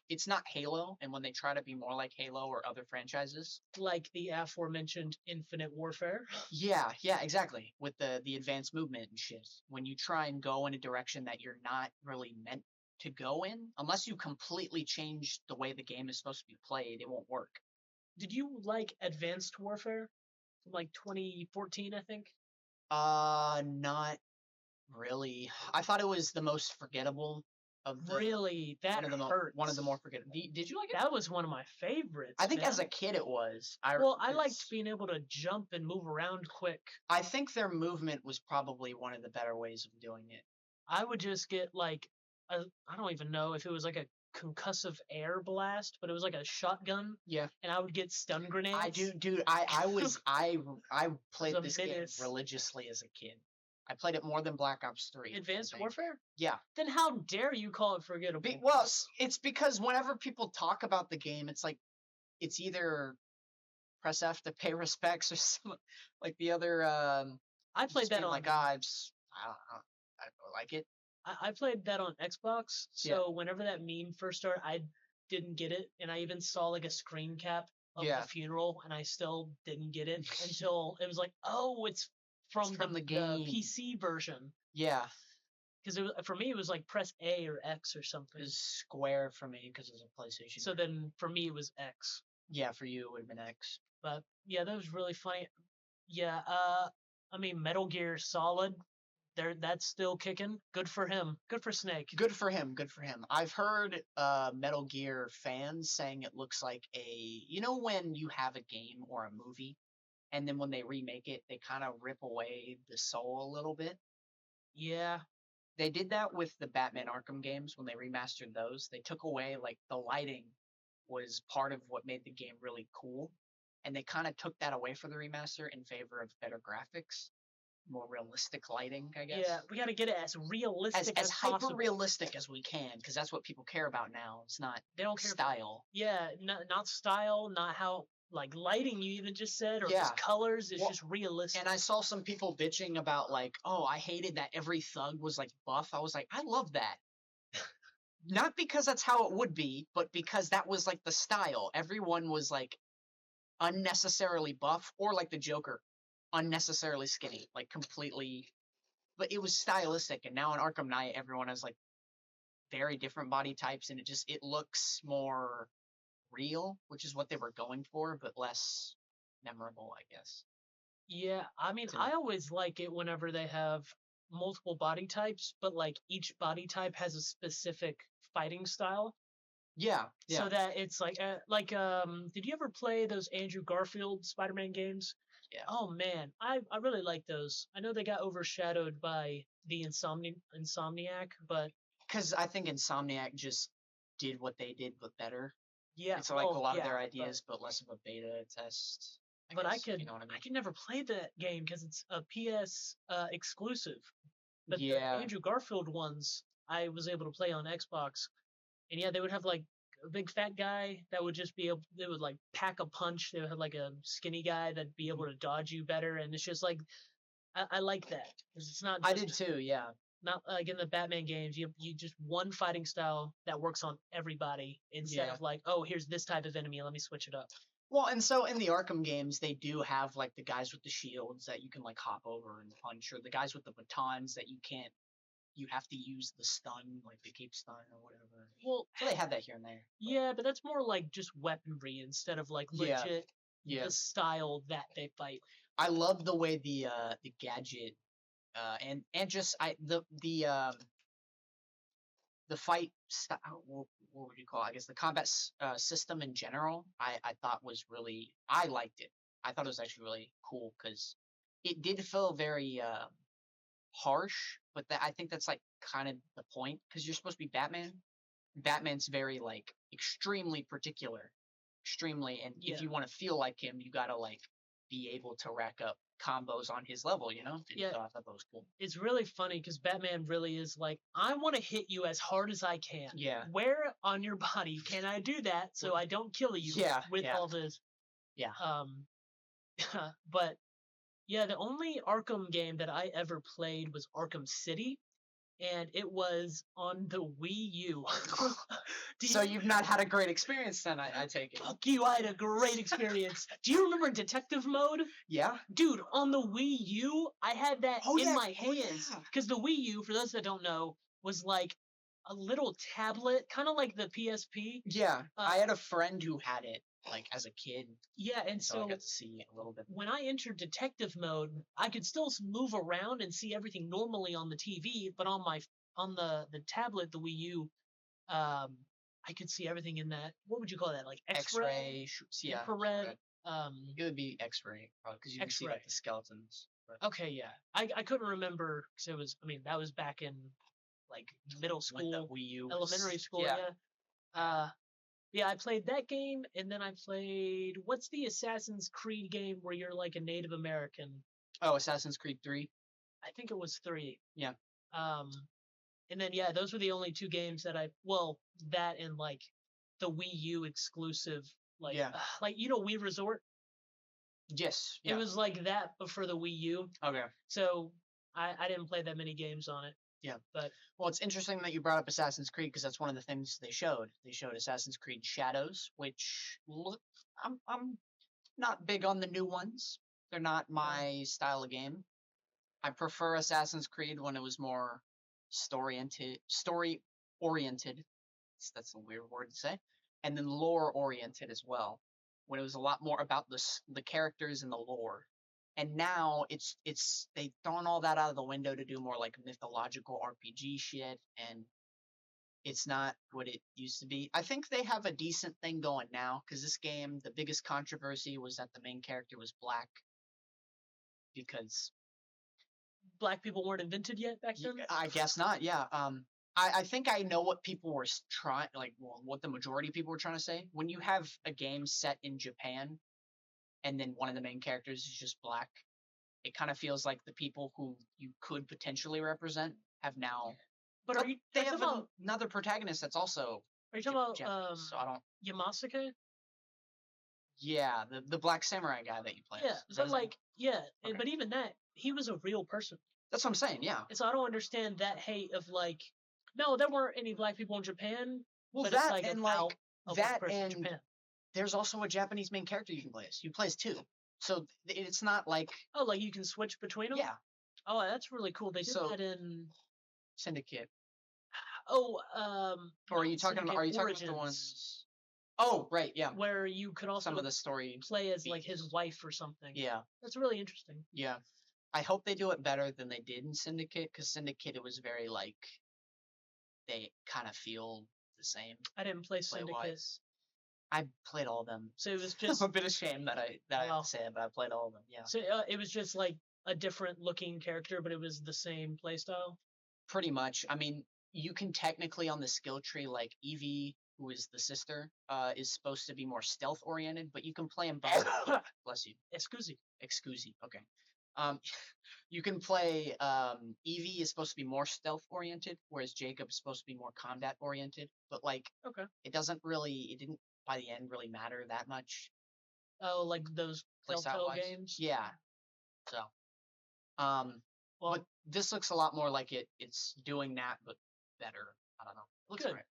it's not Halo, and when they try to be more like Halo or other franchises, Like the aforementioned Infinite Warfare. yeah, exactly. With the advanced movement and shit, when you try and go in a direction that you're not really meant to go in, unless you completely change the way the game is supposed to be played, it won't work. Did you like Advanced Warfare from like 2014, I think? Not really. I thought it was the most forgettable of the. Really, that hurts. One of the more forgettable. Did you like it? That was one of my favorites. I think man. as a kid it was. I liked being able to jump and move around quick. I think their movement was probably one of the better ways of doing it. I would just get like I don't even know if it was like a concussive air blast, but it was like a shotgun. Yeah. And I would get stun grenades. I played The this game menace. religiously as a kid. I played it more than Black Ops 3. Advanced I think. Warfare? Yeah. Then how dare you call it forgettable? It's because whenever people talk about the game, it's like it's either press F to pay respects or something like the other. I played that on like I don't like it. I played that on Xbox, so whenever that meme first started, I didn't get it, and I even saw like a screen cap of the funeral, and I still didn't get it until it was like, oh, it's from the game. PC version. Yeah. Because for me, it was like press A or X or something. It was square for me because it was a PlayStation. So then for me, it was X. Yeah, for you, it would have been X. But yeah, that was really funny. Yeah, I mean, Metal Gear Solid, that's still kicking. Good for him. Good for Snake. Good for him. Good for him. I've heard Metal Gear fans saying it looks like when you have a game or a movie, and then when they remake it, they kind of rip away the soul a little bit. Yeah. They did that with the Batman Arkham games when they remastered those. They took away, like, the lighting was part of what made the game really cool, and they kind of took that away for the remaster in favor of better graphics, more realistic lighting, I guess. Yeah, we got to get it as realistic as hyper possible. realistic as we can, because that's what people care about now. It's not They don't care style. Yeah, not style, not how like lighting you even just said, or Yeah. just colors. It's Well, just realistic. And I saw some people bitching about, like, oh, I hated that every thug was, like, buff. I was like, I love that. Not because that's how it would be, but because that was, like, the style. Everyone was, like, unnecessarily buff, or like the Joker, unnecessarily skinny, like completely. But it was stylistic, and now in Arkham Knight, everyone has, like, very different body types, and it looks more real, which is what they were going for, but less memorable, I guess. Yeah, I mean, To I me. always like it whenever they have multiple body types, but like each body type has a specific fighting style. Yeah. So that it's like did you ever play those Andrew Garfield Spider-Man games? Yeah. Oh man, I really like those. I know they got overshadowed by the Insomniac, but Because I think Insomniac just did what they did, but better. yeah, It's like a lot of their yeah, ideas, but less of a beta test. But I guess, could you know what I mean? I could never play that game because it's a PS exclusive. But the Yeah. Andrew Garfield ones I was able to play on Xbox, and yeah, they would have like a big fat guy that would just be able. They would like pack a punch. They would have like a skinny guy that'd be able to dodge you better, and it's just like I like that 'cause it's not. Just, I did too. Yeah. Not like in the Batman games. You just one fighting style that works on everybody instead Yeah. of like, oh, here's this type of enemy. Let me switch it up. Well, and so in the Arkham games, they do have, like, the guys with the shields that you can, like, hop over and punch, or the guys with the batons that you have to use the stun, like the cape stun or whatever. Well, So they have that here and there. But yeah, but that's more like just weaponry instead of like Yeah. legit Yeah. the style that they fight. I love the way the gadget and just the fight style. What would you call it? I guess the combat system in general, I thought was really, I liked it. I thought it was actually really cool because it did feel very harsh, but I think that's, like, kind of the point, because you're supposed to be Batman. Batman's very, like, extremely particular, and Yeah. if you want to feel like him, you gotta, like, be able to rack up combos on his level, you know? And Yeah. so I thought that was cool. It's really funny because Batman really is like, I want to hit you as hard as I can. Yeah. Where on your body can I do that so I don't kill you Yeah, with yeah. all this? Yeah. But yeah, the only Arkham game that I ever played was Arkham City, and it was on the Wii U. So you've not had a great experience then, I take it. Fuck you, I had a great experience. Do you remember Detective Mode? Yeah? Dude, on the Wii U, I had that Oh, in yeah. my Oh, hands. yeah. Because the Wii U, for those that don't know, was like a little tablet, kind of like the PSP. Yeah. I had a friend who had it, like, as a kid, Yeah, and so I so got to see it a little bit. when I entered Detective Mode, I could still move around and see everything normally on the TV, but on the tablet, the Wii U, I could see everything in that. What would you call that? Like X-ray, yeah. infrared. It would be X-ray, probably, because you can see, like, X-ray. the skeletons. But Okay, yeah. I couldn't remember because it was. I mean, that was back in like middle when the school, Wii U was- elementary school. Yeah. Yeah. Yeah, I played that game, and then I played what's the Assassin's Creed game where you're like a Native American? Oh, Assassin's Creed 3. I think it was 3. Yeah. And then yeah, those were the only two games that that and like the Wii U exclusive, like Yeah. like Wii Resort. Yes. It Yeah. was like that, but for the Wii U. Okay. So I didn't play that many games on it. Yeah. But Well, it's interesting that you brought up Assassin's Creed, because that's one of the things they showed. They showed Assassin's Creed Shadows, which I'm not big on the new ones. They're not my style of game. I prefer Assassin's Creed when it was more story oriented. That's a weird word to say. And then lore oriented as well, when it was a lot more about the characters and the lore. And now it's they've thrown all that out of the window to do more like mythological RPG shit, and it's not what it used to be. I think they have a decent thing going now, because this game, the biggest controversy was that the main character was black, because Black people weren't invented yet back then. I guess not. Yeah. I think I know what people were trying, like, well, what the majority of people were trying to say. When you have a game set in Japan, and then one of the main characters is just black, it kind of feels like the people who you could potentially represent have now. But But are you they are you have talking about, another protagonist that's also are you talking about Japanese, so I don't. Yamasuke? Yeah, the black samurai guy that you play. Yeah, as. Is that but his name? like, yeah, Okay. but even that, he was a real person. That's what I'm saying. Yeah. And so I don't understand that hate of like, no, there weren't any black people in Japan. Well, but that it's like and about like a black that person in and Japan. there's also a Japanese main character you can play as. You play as two, so it's not like Oh, like you can switch between them. yeah, Oh, that's really cool. They did So- that in. Syndicate. Oh, Or are not you talking about? Syndicate, Are you talking about the Origins, ones? Oh, right. Yeah. where you could also Some of the story. play as like his beats. wife or something? Yeah. That's really interesting. Yeah. I hope they do it better than they did in Syndicate, because Syndicate, it was very like they kind of feel the same I didn't play Syndicate, play-wise. I played all of them. so it was It's just a bit of shame that I Wow. have to say it, but I played all of them. Yeah. so it was just like a different looking character, but it was the same playstyle. Pretty much. I mean, you can technically on the skill tree, like Evie, who is the sister, is supposed to be more stealth oriented, but you can play them both. Bless you. Excuse. Excuse me. Okay. You can play Evie is supposed to be more stealth oriented, whereas Jacob is supposed to be more combat oriented. But like, Okay. it didn't by the end really matter that much. Oh, like those Telltale Playstyle-wise. games. Yeah. So, Well, but this looks a lot more like it's doing that, but better. I don't know. Looks Good. great.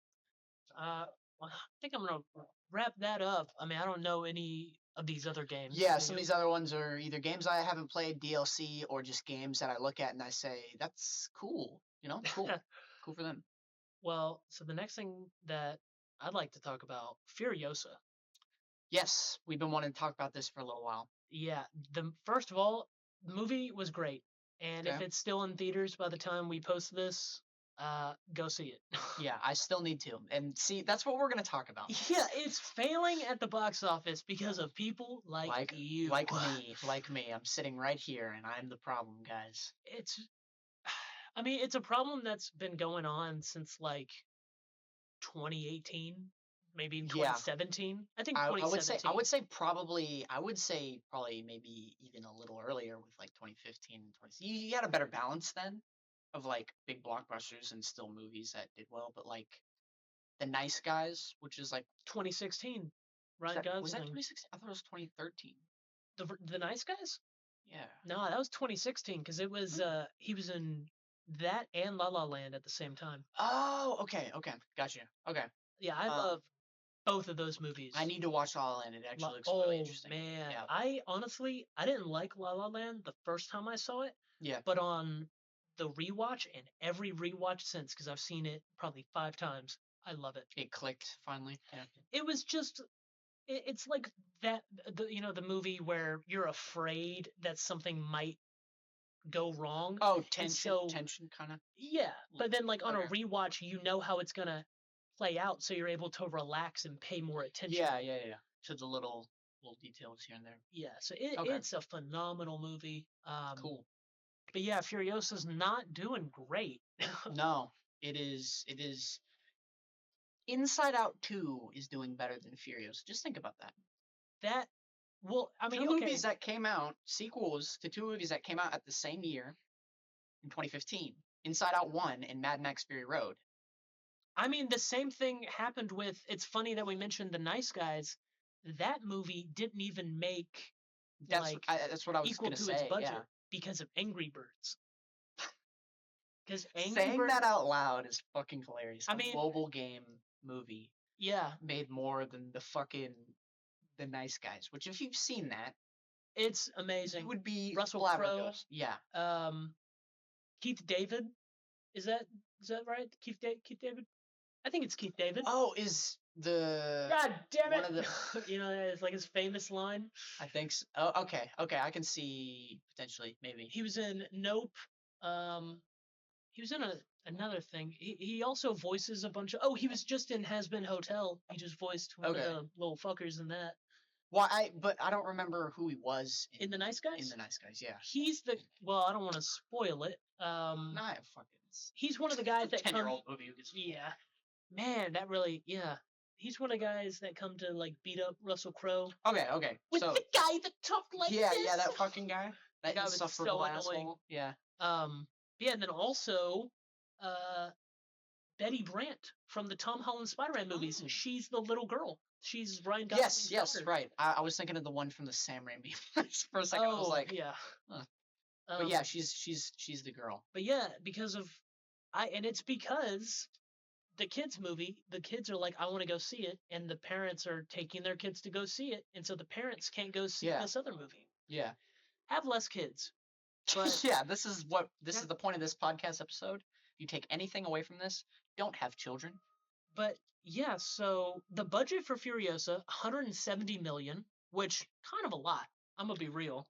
Well, I think I'm gonna wrap that up. I mean, I don't know any of these other games. Yeah, Do some of you? these other ones are either games I haven't played, DLC, or just games that I look at and I say, that's cool. You know, cool. Cool for them. Well, so the next thing that I'd like to talk about, Furiosa. Yes, we've been wanting to talk about this for a little while. Yeah, first of all, the movie was great, and if Okay. it's still in theaters by the time we post this, go see it. Yeah, I still need to. And see, that's what we're going to talk about. Yeah, it's failing at the box office because of people like you. Like me. I'm sitting right here and I'm the problem, guys. I mean, it's a problem that's been going on since like 2018, maybe in Yeah. 2017. I think I 2017. would say probably maybe even a little earlier with like 2015 and 20. You had a better balance then of like big blockbusters and still movies that did well, but like The Nice Guys, which is like 2016. was Ryan that Gosling. 2016? I thought it was 2013. The Nice Guys? Yeah. No, that was 2016 because it was he was in that and La La Land at the same time. Oh, okay, gotcha. Okay, Yeah, I love both of those movies. I need to watch La La Land. It actually looks oh really interesting. man, Yeah. I honestly didn't like La La Land the first time I saw it, Yeah. but on the rewatch and every rewatch since, because I've seen it probably 5 times, I love it. It clicked finally. Yeah. It was just it's like that the movie where you're afraid that something might go wrong. Oh, so- tension kind of. Yeah, but then like on a Okay. rewatch, you know how it's gonna play out, so you're able to relax and pay more attention. Yeah. To the little details here and there. Yeah, so Okay. it's a phenomenal movie. Cool. But yeah, Furiosa's not doing great. No, it is. Inside Out 2 is doing better than Furious. Just think about that. That well, I mean, Two okay, movies that came out, sequels to two movies that came out at the same year in 2015. Inside Out 1 and Mad Max Fury Road. I mean the same thing happened with. It's funny that we mentioned The Nice Guys. That movie didn't even make That's like that's what I was equal going to to its say. budget Yeah. because of Angry Birds. Because Angry Saying Birds, that out loud is fucking hilarious. I A mean- mobile game movie yeah, made more than The Nice Guys, which if you've seen that, it's you amazing. would be Russell Crowe. flabbergasted. Yeah. Keith David, Is that right? Keith David? I think it's Keith David. Oh, is the God damn one it! of the You know, it's like his famous line. I think so. Oh, okay, I can see potentially maybe. He was in Nope. He was in another thing. He also voices a bunch of. Oh, he was just in Has Been Hotel. He just voiced one Okay. of the little fuckers in that. Well, but I don't remember who he was In The Nice Guys. In The Nice Guys, yeah. He's the. Well, I don't want to spoil it. Nah, fucking. He's one of the guys that 10-year-old movie. Yeah, man, that really. Yeah, he's one of the guys that come to like beat up Russell Crowe. Okay. With So the guy that talked like yeah, this. yeah, that fucking guy. That guy was insufferable so asshole. annoying. Yeah. Yeah, and then also, Betty Brant from the Tom Holland Spider-Man movies. Oh. She's the little girl. She's Ryan Gosling's Yes, daughter. right. I was thinking of the one from the Sam Raimi. For a second, I was like, yeah. huh. But yeah, she's the girl. But yeah, because of and it's because the kids movie, the kids are like, I want to go see it, and the parents are taking their kids to go see it, and so the parents can't go see this other movie. Yeah. Have less kids. But yeah, this is the point of this podcast episode. If you take anything away from this, don't have children. But yeah, so the budget for Furiosa, 170 million, which kind of a lot. I'm gonna be real.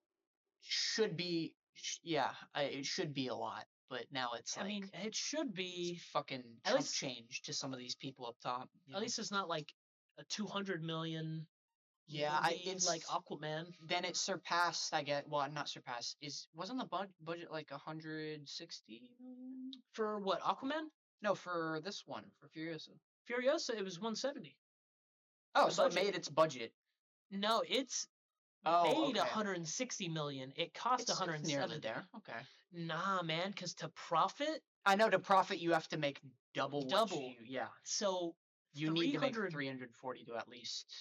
Should be, yeah, it should be a lot, but now it's like. I mean, it should be fucking chump change to some of these people up top. At least it's not like a 200 million. Yeah, it's like Aquaman. Then it surpassed. Well, not surpassed. Wasn't the budget like 160 million for what? Aquaman? No, for this one, for Furiosa. Furiosa, it was 170. Oh, so it made its budget. No, it's made 160 million. It cost 170. Nearly there. Okay. Nah, man, because to profit. I know to profit you have to make double. Yeah. So you need to make 340 to at least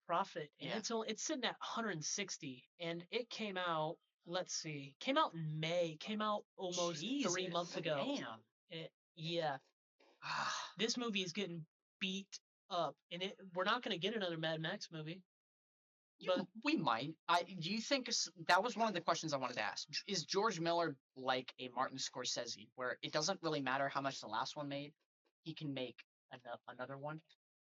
profit, and it's sitting at 160, and it came out. Let's see, came out in May. Came out almost 3 months ago. Damn. Yeah. This movie is getting beat up, and we're not going to get another Mad Max movie. But we might. Do you think that was one of the questions I wanted to ask? Is George Miller like a Martin Scorsese, where it doesn't really matter how much the last one made, he can make another one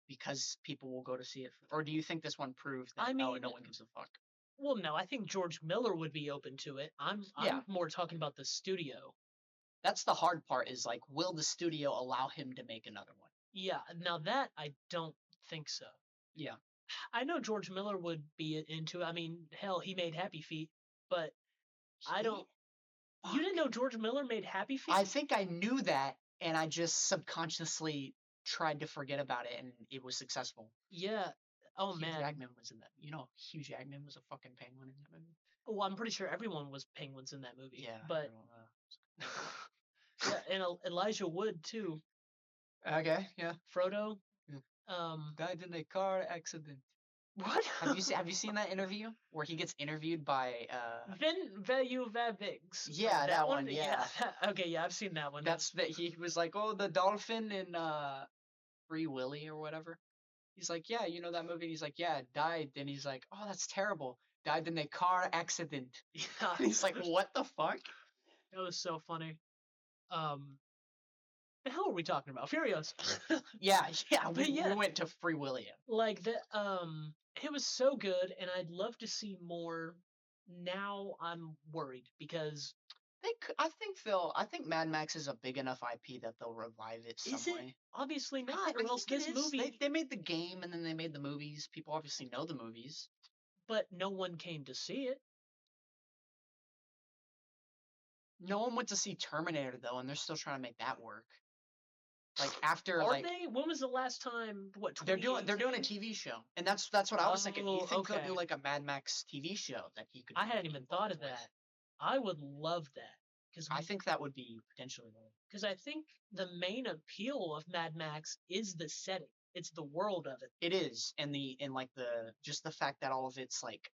because people will go to see it? Or do you think this one proved that no one gives a fuck? Well, no, I think George Miller would be open to it. I'm more talking about the studio. That's the hard part. Is like, will the studio allow him to make another one? Yeah. Now that I don't think so. Yeah. I know George Miller would be into it. I mean, hell, he made Happy Feet, but I don't. Fuck. You didn't know George Miller made Happy Feet? I think I knew that, and I just subconsciously tried to forget about it, and it was successful. Yeah. Oh, Hugh man. Jackman was in that. You know, Hugh Jackman was a fucking penguin in that movie. Well, I'm pretty sure everyone was penguins in that movie. Yeah. But. Yeah, and Elijah Wood too. Okay, yeah. Frodo. Yeah. Died in a car accident. What? Have you seen that interview where he gets interviewed by Vavigs? Yeah, that one. Yeah. Okay, yeah, I've seen that one. That's that. He was like, oh, the dolphin in Free Willy or whatever. He's like, yeah, you know that movie. He's like, yeah, died. And he's like, oh, that's terrible. Died in a car accident. Yeah. He's like, what the fuck? That was so funny. The hell are we talking about? Furiosa. yeah. We went to Free Willy. Like it was so good, and I'd love to see more. Now I'm worried because I think Mad Max is a big enough IP that they'll revive it some way. Obviously not, or else this movie. They made the game and then they made the movies. People obviously know the movies, but no one came to see it. No one went to see Terminator though, and they're still trying to make that work. Like after, are they? When was the last time? What? They're doing a TV show, and that's what I was thinking. You think they'll do like a Mad Max TV show that he could? I hadn't even thought of that. I would love that because I think that would be potentially. Because I think the main appeal of Mad Max is the setting. It's the world of it. It is, and like just the fact that all of it's like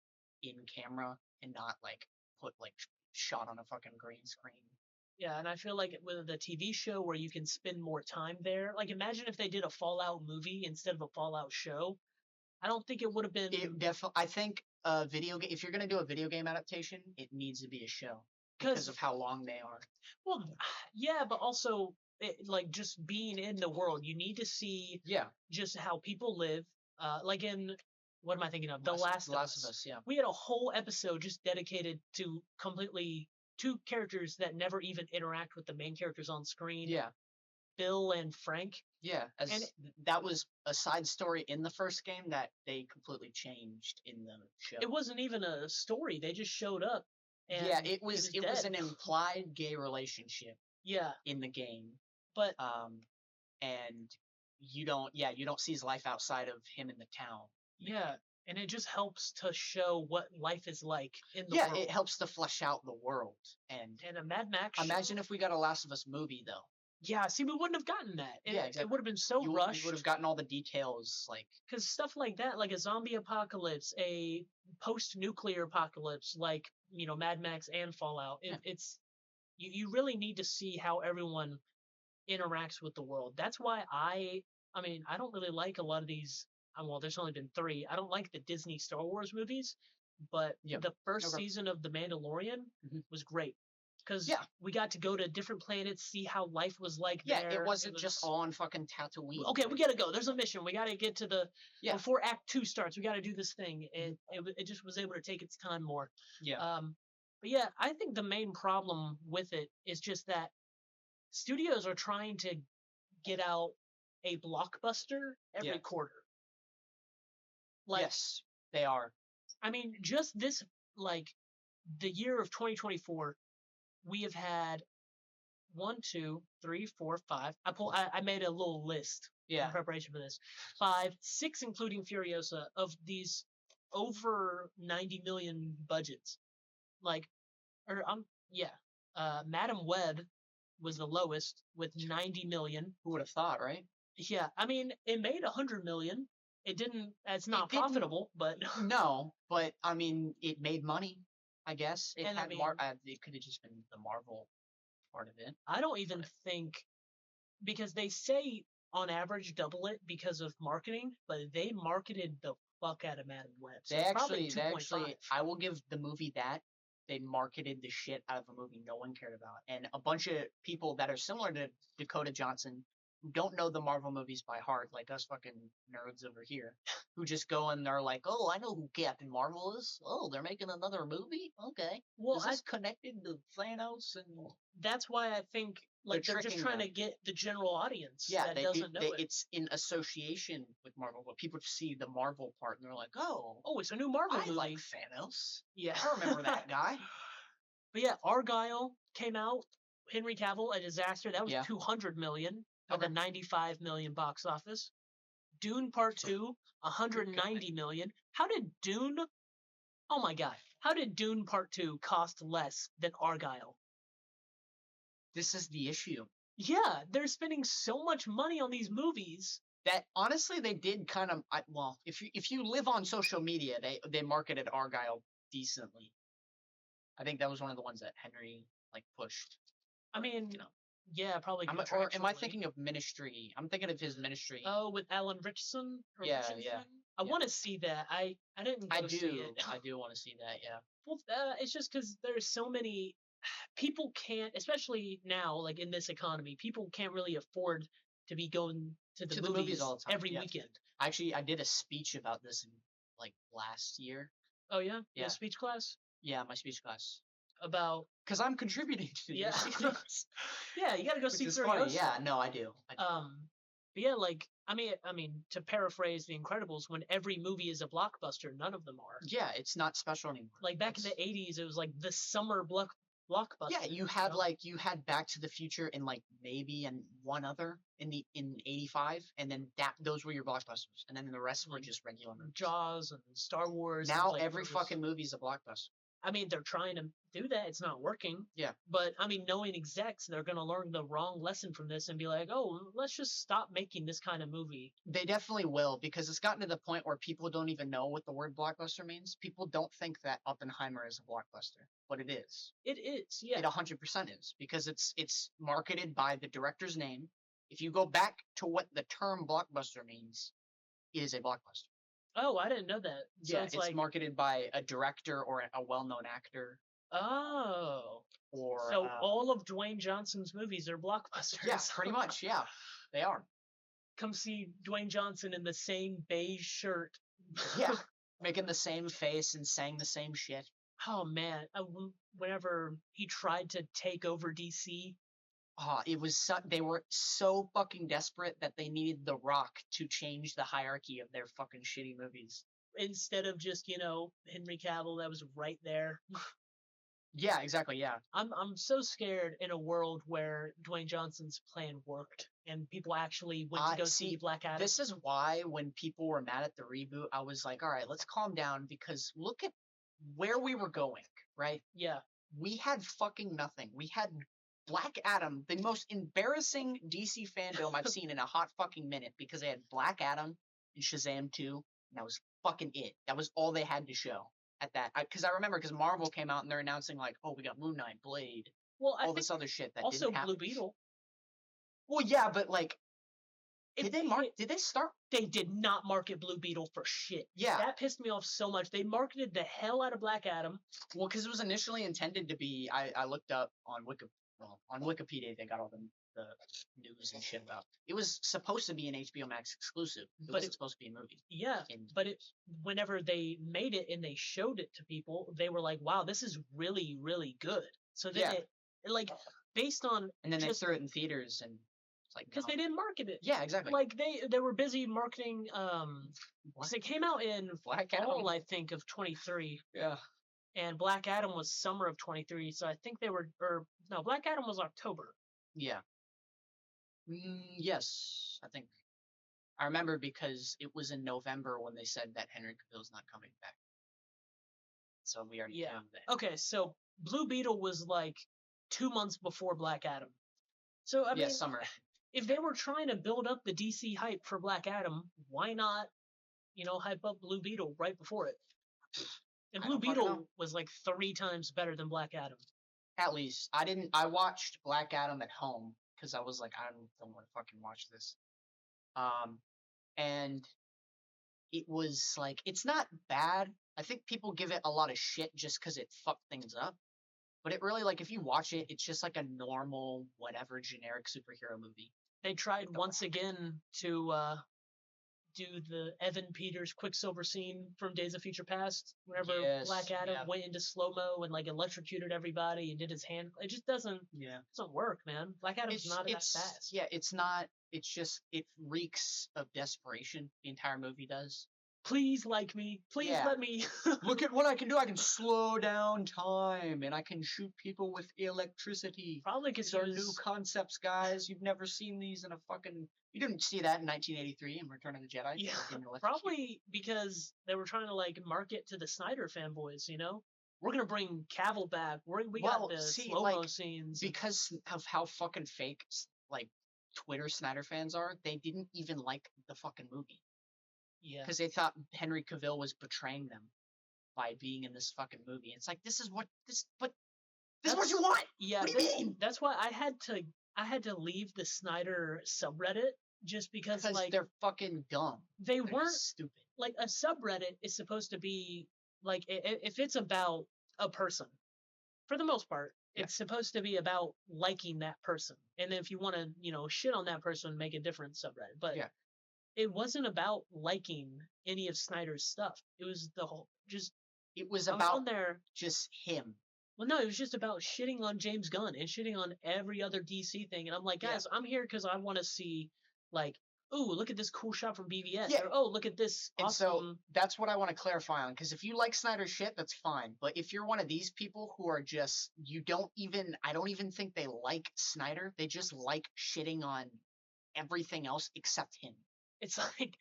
in camera and not like put like shot on a fucking green screen. Yeah, and I feel like with a TV show where you can spend more time there, like imagine if they did a Fallout movie instead of a Fallout show. I don't think it would have been. It definitely. I think a video game. If you're gonna do a video game adaptation, it needs to be a show. because of how long they are. Well, yeah, but also like just being in the world, you need to see just how people live. Like in what am I thinking of? The Last of Us. Yeah. We had a whole episode just dedicated to completely two characters that never even interact with the main characters on screen. Yeah. Bill and Frank. Yeah, that was a side story in the first game that they completely changed in the show. It wasn't even a story; they just showed up. And yeah, it was dead. an implied gay relationship. Yeah, in the game, but and you don't see his life outside of him in the town. Yeah, and it just helps to show what life is like in the world. Yeah, it helps to flesh out the world. And a Mad Max. Imagine if we got a Last of Us movie though. Yeah, see, we wouldn't have gotten that. Exactly. It would have been so rushed. You would have gotten all the details, like... Because stuff like that, like a zombie apocalypse, a post-nuclear apocalypse, like, Mad Max and Fallout, it's... You really need to see how everyone interacts with the world. That's why I don't really like a lot of these... Well, there's only been 3. I don't like the Disney Star Wars movies, but the first season of The Mandalorian was great. Because we got to go to different planets, see how life was like there. Yeah, it wasn't just all on fucking Tatooine. Okay, we gotta go. There's a mission. We gotta get to the... Before Act 2 starts, we gotta do this thing. And it just was able to take its time more. Yeah. But yeah, I think the main problem with it is just that studios are trying to get out a blockbuster every quarter. Yes, they are. I mean, just this, the year of 2024... we have had 1, 2, 3, 4, 5. I made a little list in preparation for this. 5, 6, including Furiosa, of these over 90 million budgets. Madam Web was the lowest with 90 million. Who would have thought, right? Yeah, I mean, it made 100 million. It didn't. It's not profitable, but no. But I mean, it made money. I guess it had it could have just been the Marvel part of it. I don't even think, because they say on average double it because of marketing, but they marketed the fuck out of Madam Web. So they actually, I will give the movie that. They marketed the shit out of a movie no one cared about, and a bunch of people that are similar to Dakota Johnson, who don't know the Marvel movies by heart, like us fucking nerds over here, who just go and they're like, oh, I know who Captain Marvel is. Oh, they're making another movie? Okay. Well, is this connected to Thanos? And that's why I think they're just trying to get the general audience that doesn't know it. It's in association with Marvel, but people see the Marvel part and they're like, oh, it's a new Marvel movie. I like Thanos. Yeah. I remember that guy. But yeah, Argyle came out. Henry Cavill, a disaster. That was 200 million. At the 95 million box office. Dune Part 2, 190 million. How did Dune... Oh my god. How did Dune Part 2 cost less than Argyle? This is the issue. Yeah, they're spending so much money on these movies. That, honestly, they did kind of... if you live on social media, they marketed Argyle decently. I think that was one of the ones that Henry, pushed. I mean... Yeah, probably. Or am I thinking of Ministry? I'm thinking of his Ministry. Oh, with Alan Richardson? Yeah. I want to see that. I didn't go see it. I do want to see that, yeah. Well, it's just because there's so many... People can't, especially now, in this economy, people can't really afford to be going to the movies all the time. Every weekend. Actually, I did a speech about this in, last year. Oh, yeah? Yeah. Your speech class? Yeah, my speech class. About... Because I'm contributing to yeah. Yeah, you gotta go see Furiosa. Yeah, no, I do. But yeah, I mean, to paraphrase The Incredibles, when every movie is a blockbuster, none of them are. Yeah, it's not special anymore. Back in the 80s, it was the summer blockbuster. Yeah, you had you had Back to the Future and maybe and one other in 85, and then those were your blockbusters, and then the rest were just regular movies. Jaws and Star Wars. Now every fucking movie's a blockbuster. I mean, they're trying to do that. It's not working. Yeah. But, I mean, knowing execs, they're going to learn the wrong lesson from this and be like, oh, let's just stop making this kind of movie. They definitely will, because it's gotten to the point where people don't even know what the word blockbuster means. People don't think that Oppenheimer is a blockbuster, but it is. It is, yeah. It 100% is, because it's marketed by the director's name. If you go back to what the term blockbuster means, it is a blockbuster. Oh, I didn't know that. So yeah, it's marketed by a director or a well-known actor. Oh. Or So all of Dwayne Johnson's movies are blockbusters. yeah, pretty much. Yeah, they are. Come see Dwayne Johnson in the same beige shirt. Yeah, making the same face and saying the same shit. Oh man, whenever he tried to take over DC, It was they were so fucking desperate that they needed The Rock to change the hierarchy of their fucking shitty movies. instead of just, Henry Cavill that was right there. Yeah, exactly. Yeah. I'm so scared in a world where Dwayne Johnson's plan worked and people actually went to go see Black Adam. This is why when people were mad at the reboot, I was like, all right, let's calm down because look at where we were going, right? Yeah. We had fucking nothing. We had Black Adam, the most embarrassing DC fandom I've seen in a hot fucking minute because they had Black Adam and Shazam 2, and that was fucking it. That was all they had to show at that. Because I remember because Marvel came out and they're announcing like, oh, we got Moon Knight, Blade, all this other shit that also didn't happen. Blue Beetle. Well, yeah, but like, did they start? They did not market Blue Beetle for shit. Yeah. That pissed me off so much. They marketed the hell out of Black Adam. Well, because it was initially intended to be, I looked up on Wikipedia, they got all the news and shit about. It was supposed to be an HBO Max exclusive. It wasn't supposed to be a movie. Yeah, whenever they made it and they showed it to people, they were like, wow, this is really, really good. So then based on... And then they threw it in theaters and it's like, because they didn't market it. Yeah, exactly. Like they were busy marketing, because it came out in Black Adam, fall, I think, of 23. Yeah. And Black Adam was summer of 23, so I think they were, Black Adam was October. Yeah. Yes, I think. I remember because it was in November when they said that Henry Cavill's not coming back. So we already found that. Okay, so Blue Beetle was like 2 months before Black Adam. So, I mean, summer. If they were trying to build up the DC hype for Black Adam, why not, hype up Blue Beetle right before it? And Blue Beetle was like 3 times better than Black Adam. At least. I watched Black Adam at home because I was like, I don't want to fucking watch this. And it was like, it's not bad. I think people give it a lot of shit just because it fucked things up. But it really, like, if you watch it, it's just like a normal, whatever, generic superhero movie. They tried once again to do the Evan Peters Quicksilver scene from Days of Future Past, whenever Black Adam went into slow-mo and like electrocuted everybody and did his hand. It just doesn't work, man. Black Adam's not that fast. Yeah, it's not. It's just, it reeks of desperation. The entire movie does. Please like me. Please let me. Look at what I can do. I can slow down time and I can shoot people with electricity. Probably because these are new concepts, guys. You've never seen these in a fucking... You didn't see that in 1983 in Return of the Jedi. Yeah, probably because they were trying to like market to the Snyder fanboys, We're going to bring Cavill back. We got the slow-mo scenes. Because of how fucking fake, like, Twitter Snyder fans are, they didn't even like the fucking movie. Yeah. Because they thought Henry Cavill was betraying them by being in this fucking movie. It's like, this is what you want. Yeah. What do you mean? That's why I had to leave the Snyder subreddit just because like they're fucking dumb. They're weren't stupid. Like a subreddit is supposed to be like if it's about a person, for the most part, it's supposed to be about liking that person. And then if you want to, shit on that person, make a different subreddit. But it wasn't about liking any of Snyder's stuff. It was it was about just him. Well, no, it was just about shitting on James Gunn and shitting on every other DC thing. And I'm like, guys, I'm here because I want to see, like, ooh, look at this cool shot from BVS. Yeah. Or, oh, look at this awesome... And so that's what I want to clarify on. Because if you like Snyder's shit, that's fine. But if you're one of these people who are just, I don't even think they like Snyder. They just like shitting on everything else except him. It's like,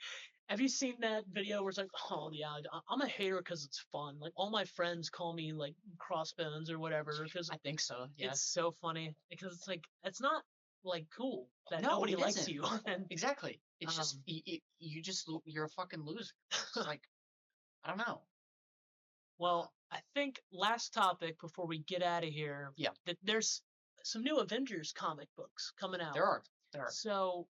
have you seen that video where it's like, oh yeah, I'm a hater because it's fun. Like all my friends call me like Crossbones or whatever. Because I think so. Yeah. It's so funny because it's like it's not like cool that nobody likes you. And, exactly. It's just you're a fucking loser. It's like I don't know. Well, I think last topic before we get out of here. Yeah. That there's some new Avengers comic books coming out. There are. So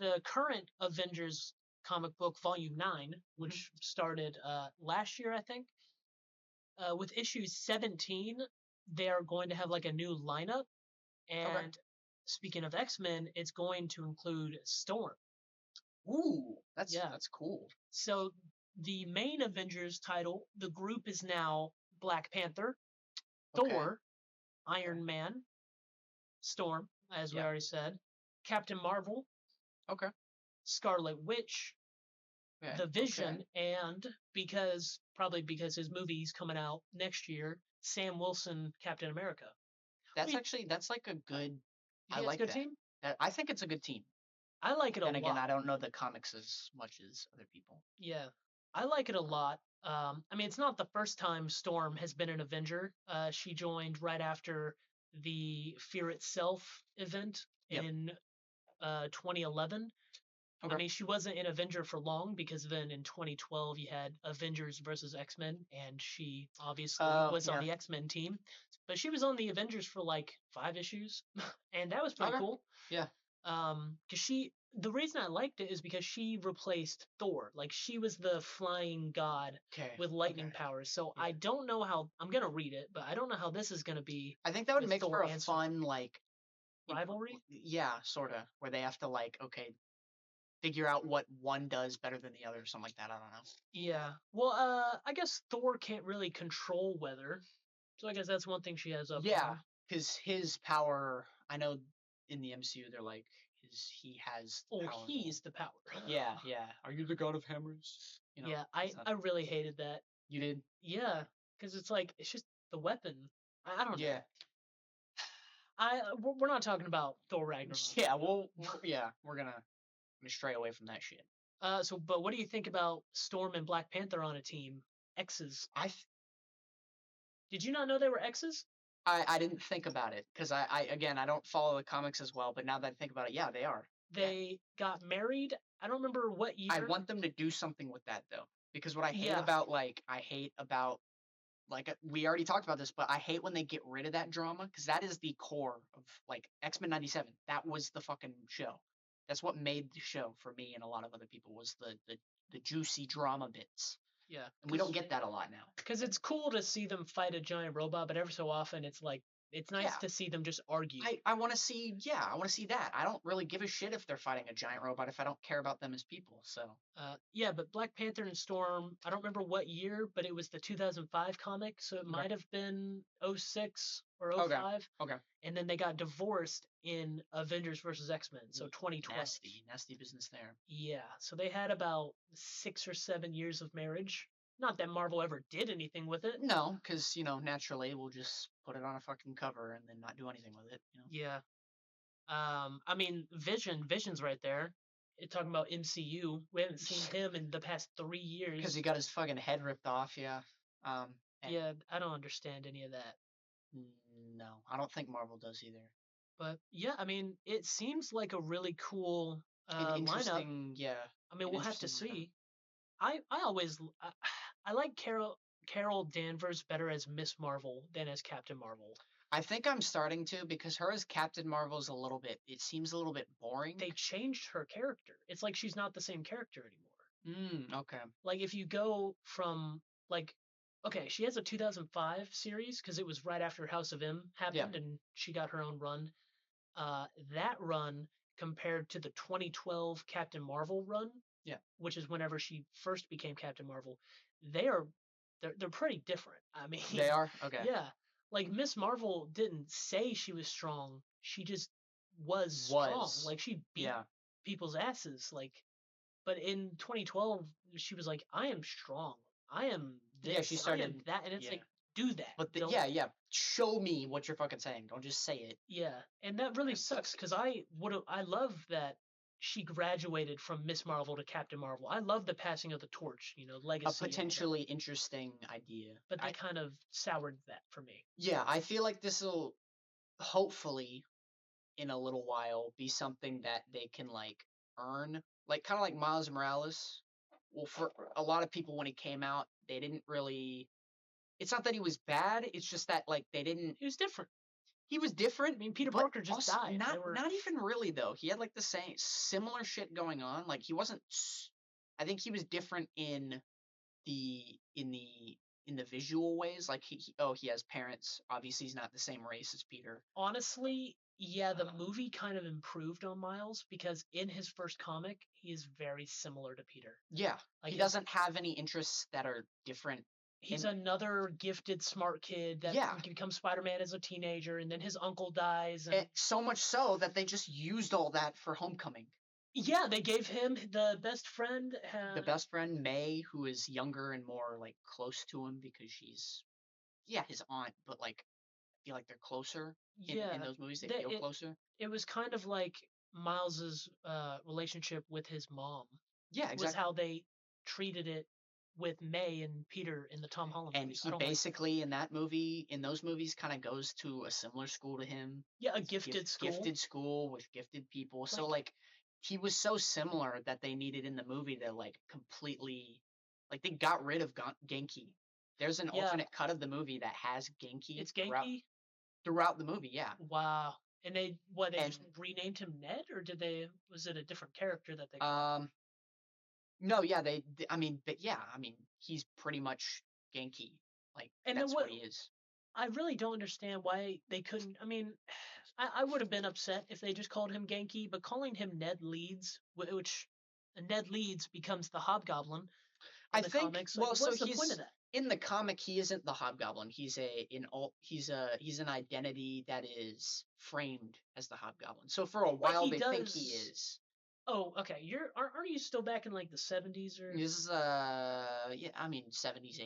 the current Avengers comic book volume 9, which started last year, I think, with issue 17, they are going to have like a new lineup. And speaking of X-Men, it's going to include Storm. Ooh, Yeah. that's cool. So the main Avengers title, the group is now Black Panther, Okay. Thor, Iron Man, Storm, as we Yeah. already said, Captain Marvel, Okay. Scarlet Witch, Okay. The Vision, and probably because his movie's coming out next year, Sam Wilson, Captain America. That's like a good. You I think like it's a good that. team? I think it's a good team. I like it a And again, lot. I don't know the comics as much as other people. Yeah, I like it a lot. I mean, it's not the first time Storm has been an Avenger. She joined right after the Fear Itself event in 2011. Okay. I mean, she wasn't an Avenger for long because then in 2012 you had Avengers versus X-Men, and she obviously was on the X-Men team. But she was on the Avengers for like 5 issues, and that was pretty cool. Yeah. Because the reason I liked it is because she replaced Thor. Like she was the flying god with lightning powers. So I don't know how I'm gonna read it, but I don't know how this is gonna be. I think that would make Thor for a and fun like rivalry. Yeah, sorta. Where they have to like figure out what one does better than the other or something like that. I don't know. Yeah. Well, I guess Thor can't really control weather. So I guess that's one thing she has up. Yeah, because his power, I know in the MCU they're like he has the power. He's the power. Yeah. Are you the god of hammers? You know, yeah, I really hated that. You did? Yeah, because it's like it's just the weapon. I don't know. Yeah. We're not talking about Thor Ragnarok. Yeah, we're gonna stray away from that shit. But what do you think about Storm and Black Panther on a team? X's. Did you not know they were X's? I didn't think about it because I don't follow the comics as well. But now that I think about it, yeah, they are. They got married. I don't remember what year. I want them to do something with that though, because what I hate about we already talked about this, but I hate when they get rid of that drama because that is the core of like X-Men '97. That was the fucking show. That's what made the show for me and a lot of other people was the juicy drama bits. Yeah. And we don't get that a lot now. Because it's cool to see them fight a giant robot, but every so often it's like it's nice to see them just argue. I want to see that. I don't really give a shit if they're fighting a giant robot if I don't care about them as people. So but Black Panther and Storm, I don't remember what year, but it was the 2005 comic, so it might have been 06 or 05. Okay. And then they got divorced in Avengers versus X-Men, so 2012. Nasty business there. Yeah, so they had about 6 or 7 years of marriage. Not that Marvel ever did anything with it. No, because, naturally we'll just put it on a fucking cover and then not do anything with it. Yeah. I mean, Vision's right there. You're talking about MCU. We haven't seen him in the past 3 years. Because he got his fucking head ripped off, yeah. Yeah, I don't understand any of that. No, I don't think Marvel does either. But yeah, I mean, it seems like a really cool lineup. Yeah. I mean, we'll have to see. I like Carol Danvers better as Miss Marvel than as Captain Marvel. I think I'm starting to because her as Captain Marvel is it seems a little bit boring. They changed her character. It's like she's not the same character anymore. Okay. Like if you go from she has a 2005 series because it was right after House of M happened and she got her own run. That run compared to the 2012 Captain Marvel run, which is whenever she first became Captain Marvel, they're pretty different. I mean, they are? Okay. Yeah. Like Miss Marvel didn't say she was strong. She just was strong. Like she beat people's asses. But in 2012, she was like, "I am strong. I am this. Yeah, she started I am that," and it's like, do that. But show me what you're fucking saying. Don't just say it. Yeah, and that really sucks because I love that she graduated from Miss Marvel to Captain Marvel. I love the passing of the torch, legacy. A potentially interesting idea. But they kind of soured that for me. Yeah, I feel like this will hopefully in a little while be something that they can earn. Kind of like Miles Morales. Well, for a lot of people when he came out, they didn't really. It's not that he was bad. It's just that they didn't. He was different. He was different. I mean, Peter Parker just died. Not even really though. He had the same similar shit going on. He wasn't. I think he was different in the in the visual ways. Like he has parents. Obviously, he's not the same race as Peter. Honestly, yeah, the movie kind of improved on Miles because in his first comic, he is very similar to Peter. Yeah, Like he doesn't have any interests that are different. He's another gifted, smart kid that becomes Spider-Man as a teenager, and then his uncle dies. And so much so that they just used all that for Homecoming. Yeah, they gave him the best friend. The best friend, May, who is younger and more, like, close to him because she's, his aunt, but, like, I feel like they're closer in those movies. They feel closer. It was kind of like Miles's relationship with his mom. Yeah, exactly. Was how they treated it with May and Peter in the Tom Holland and movies. he basically in those movies kind of goes to a similar school to him. Yeah, a gifted school. Gifted school with gifted people. So like he was so similar that they needed in the movie to like completely, like they got rid of Genki. There's an alternate cut of the movie that has Genki. It's Genki throughout the movie. Yeah. Wow. And they just renamed him Ned, or was it a different character that they? No, yeah, he's pretty much Genki. Like, and that's what he is. I really don't understand why they couldn't. I mean, I would have been upset if they just called him Genki, but calling him Ned Leeds, which Ned Leeds becomes the Hobgoblin. I think. Comics. Like, what's the point of that? In the comic, he isn't the Hobgoblin. He's an identity that is framed as the Hobgoblin. So for a while, they think he is. Oh, okay. Aren't you still back in like the 70s or? This is 70s,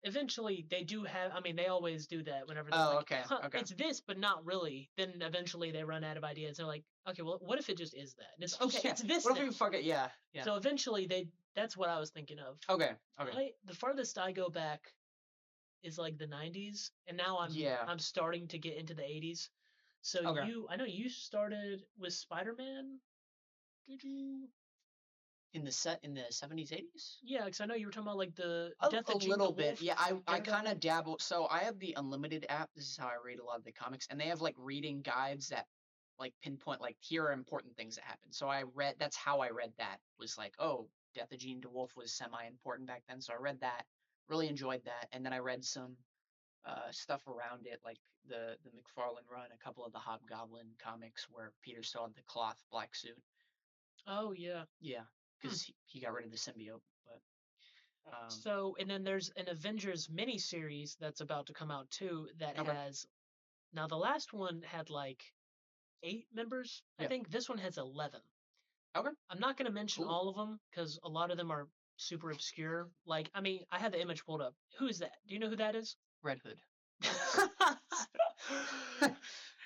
80s. They do have. I mean, they always do that whenever. Okay. It's this, but not really. Then eventually they run out of ideas. They're like, okay, well, what if it just is that? And it's okay. It's this. What if we fuck it? Yeah. So eventually that's what I was thinking of. Okay. The farthest I go back is like the 90s, and now I'm starting to get into the 80s. So I know you started with Spider-Man. Did you? In the 70s, 80s? Yeah, because I know you were talking about like the Death of Gene the Wolf. Bit. Yeah, I kind of dabble. So I have the Unlimited app. This is how I read a lot of the comics, and they have like reading guides that like pinpoint like here are important things that happen. So that's how I read that. Was like, oh, Death of Gene DeWolf was semi-important back then, so I read that. Really enjoyed that, and then I read some stuff around it, like the McFarlane run, a couple of the Hobgoblin comics where Peter still had the cloth black suit. Oh yeah. Yeah, because he got rid of the symbiote. But so, and then there's an Avengers miniseries that's about to come out too that has. Now the last one had like 8 members. I think this one has 11. Okay. I'm not going to mention all of them because a lot of them are super obscure. Like, I mean, I have the image pulled up. Who is that? Do you know who that is? Red Hood.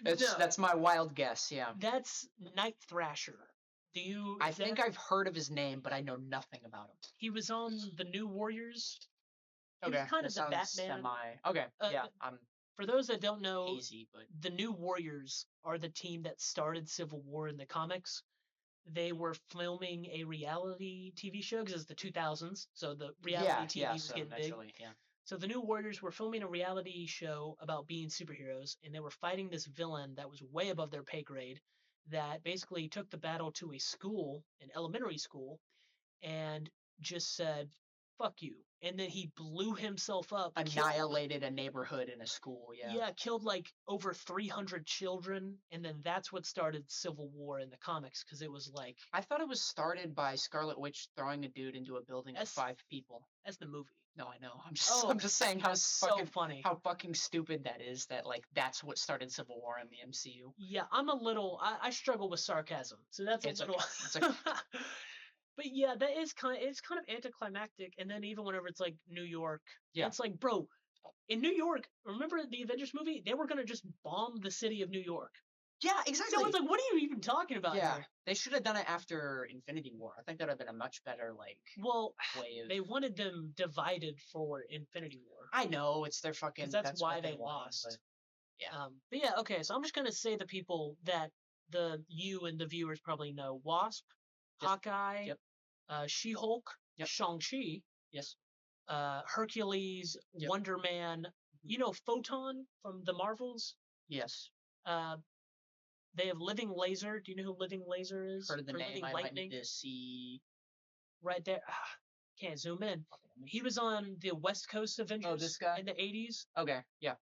That's my wild guess. Yeah. That's Night Thrasher. I think I've heard of his name, but I know nothing about him. He was on the New Warriors. Okay. He's kind of the Batman. Okay. I'm for those that don't know, hazy, but the New Warriors are the team that started Civil War in the comics. They were filming a reality TV show because it's the 2000s, so the reality TV was getting big. Yeah. So the New Warriors were filming a reality show about being superheroes, and they were fighting this villain that was way above their pay grade that basically took the battle to a school, an elementary school, and just said, fuck you. And then he blew himself up. Annihilated a neighborhood in a school, yeah. Yeah, killed like over 300 children, and then that's what started Civil War in the comics, because it was like... I thought it was started by Scarlet Witch throwing a dude into a building with 5 people. That's the movie. No, I know. I'm just saying how so funny. How fucking stupid that is that like that's what started Civil War in the MCU. Yeah, I struggle with sarcasm, so that's a little. Okay. But yeah, it's kind of anticlimactic, and then even whenever it's like New York, it's like, bro, in New York, remember the Avengers movie? They were gonna just bomb the city of New York. Yeah, exactly. So it's like, what are you even talking about here? They should have done it after Infinity War. I think that would have been a much better way of... They wanted them divided for Infinity War. I know, it's their fucking... That's why they lost. But yeah, okay, so I'm just going to say the people that you and the viewers probably know. Wasp, Hawkeye, She-Hulk, Shang-Chi, Hercules, Wonder Man, you know Photon from the Marvels? Yes. They have Living Laser. Do you know who Living Laser is? Heard of the name. I might need to see. Right there. can't zoom in. He was on the West Coast Avengers this guy? in the 80s. Okay, yeah.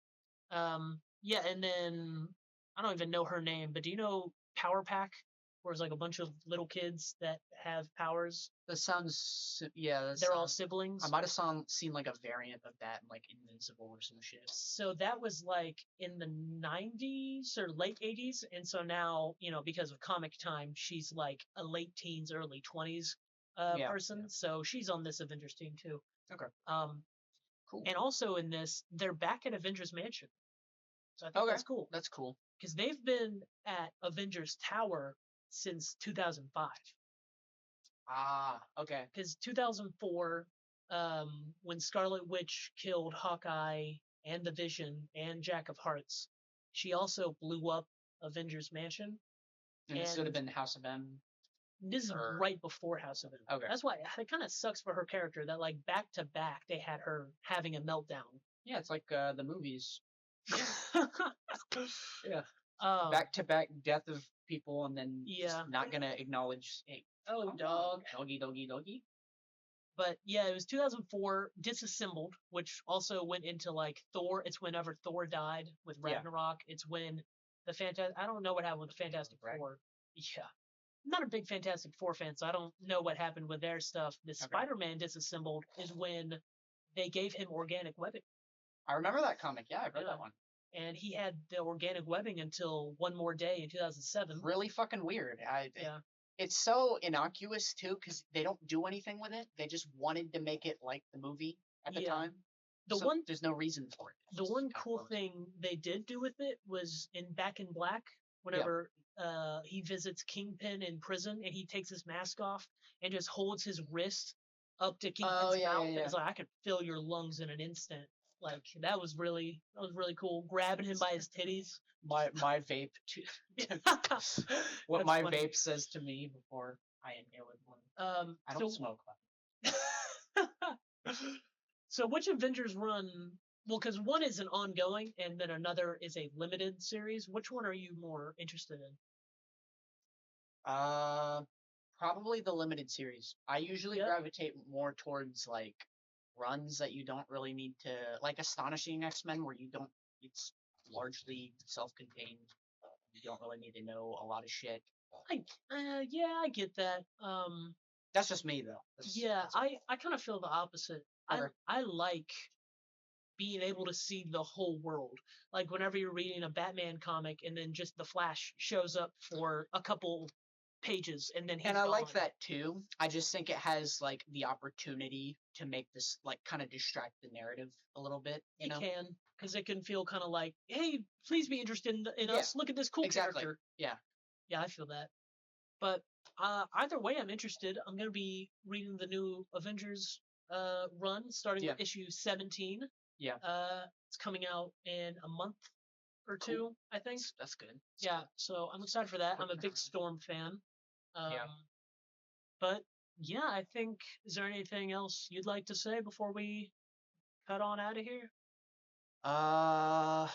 Yeah, and then I don't even know her name, but do you know Power Pack? Where it's like a bunch of little kids that have powers. That sounds, yeah. They're all siblings. I might have seen like a variant of that in like Invincible or some shit. So that was like in the 90s or late 80s, and so now, because of comic time, she's like a late teens, early 20s person. So she's on this Avengers team too. Okay. Cool. And also in this, they're back at Avengers Mansion. So I think that's cool. That's cool. Because they've been at Avengers Tower since 2005. Ah, okay. Because 2004, when Scarlet Witch killed Hawkeye and the Vision and Jack of Hearts, she also blew up Avengers Mansion. And this would have been House of M. This is right before House of M. Okay. That's why it kind of sucks for her character that like back to back they had her having a meltdown. Yeah, it's like the movies. Yeah. Back to back death of people, and then just not gonna acknowledge. Hey, doggy. But yeah, it was 2004, Disassembled, which also went into like Thor. It's whenever Thor died with Ragnarok. It's when I don't know what happened with the Fantastic Four. Yeah. I'm not a big Fantastic Four fan, so I don't know what happened with their stuff. The Spider-Man Disassembled is when they gave him organic webbing. I remember that comic. Yeah, I read that one. And he had the organic webbing until One More Day in 2007. Really fucking weird. It's so innocuous too, because they don't do anything with it. They just wanted to make it like the movie at the time. There's no reason for it. The one cool thing they did do with it was in Back in Black, whenever he visits Kingpin in prison and he takes his mask off and just holds his wrist up to Kingpin's mouth. And it's like, I could fill your lungs in an instant. Like that was really cool. Grabbing him by his titties. My vape. What my vape says to me before I inhale it. I don't smoke. So which Avengers run? Well, because one is an ongoing, and then another is a limited series. Which one are you more interested in? Probably the limited series. I usually gravitate more towards like runs that you don't really need to, like Astonishing X-Men, where it's largely self-contained. You don't really need to know a lot of shit. I get that. That's just me though. I kind of feel the opposite. I like being able to see the whole world. Like whenever you're reading a Batman comic and then just the Flash shows up for a couple pages and then I like that too. I just think it has like the opportunity to make this like kind of distract the narrative a little bit. You know? Can, because it can feel kind of like, hey, please be interested in us. Look at this cool character. Yeah, I feel that. But either way, I'm interested. I'm gonna be reading the new Avengers run starting with issue 17. Yeah. It's coming out in a month or two, I think. That's good. So I'm excited for that. I'm a big Storm fan. But yeah, I think, is there anything else you'd like to say before we cut on out of here? No,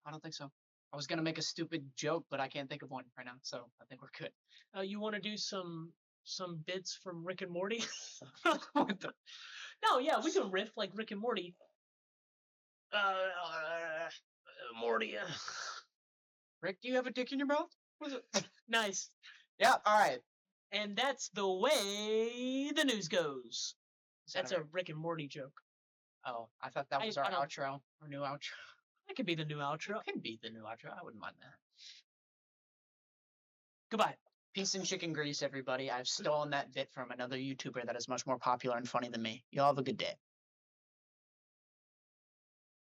I don't think so. I was gonna make a stupid joke, but I can't think of one right now, so I think we're good. You want to do some bits from Rick and Morty? What the? No, yeah, we can riff like Rick and Morty. Morty. Rick, do you have a dick in your mouth? What is it? Nice. Yeah, all right. And that's the way the news goes. That's a Rick and Morty joke. Oh, I thought that was our outro, our new outro. That could be the new outro. It can be the new outro. I wouldn't mind that. Goodbye. Peace and chicken grease, everybody. I've stolen that bit from another YouTuber that is much more popular and funny than me. Y'all have a good day.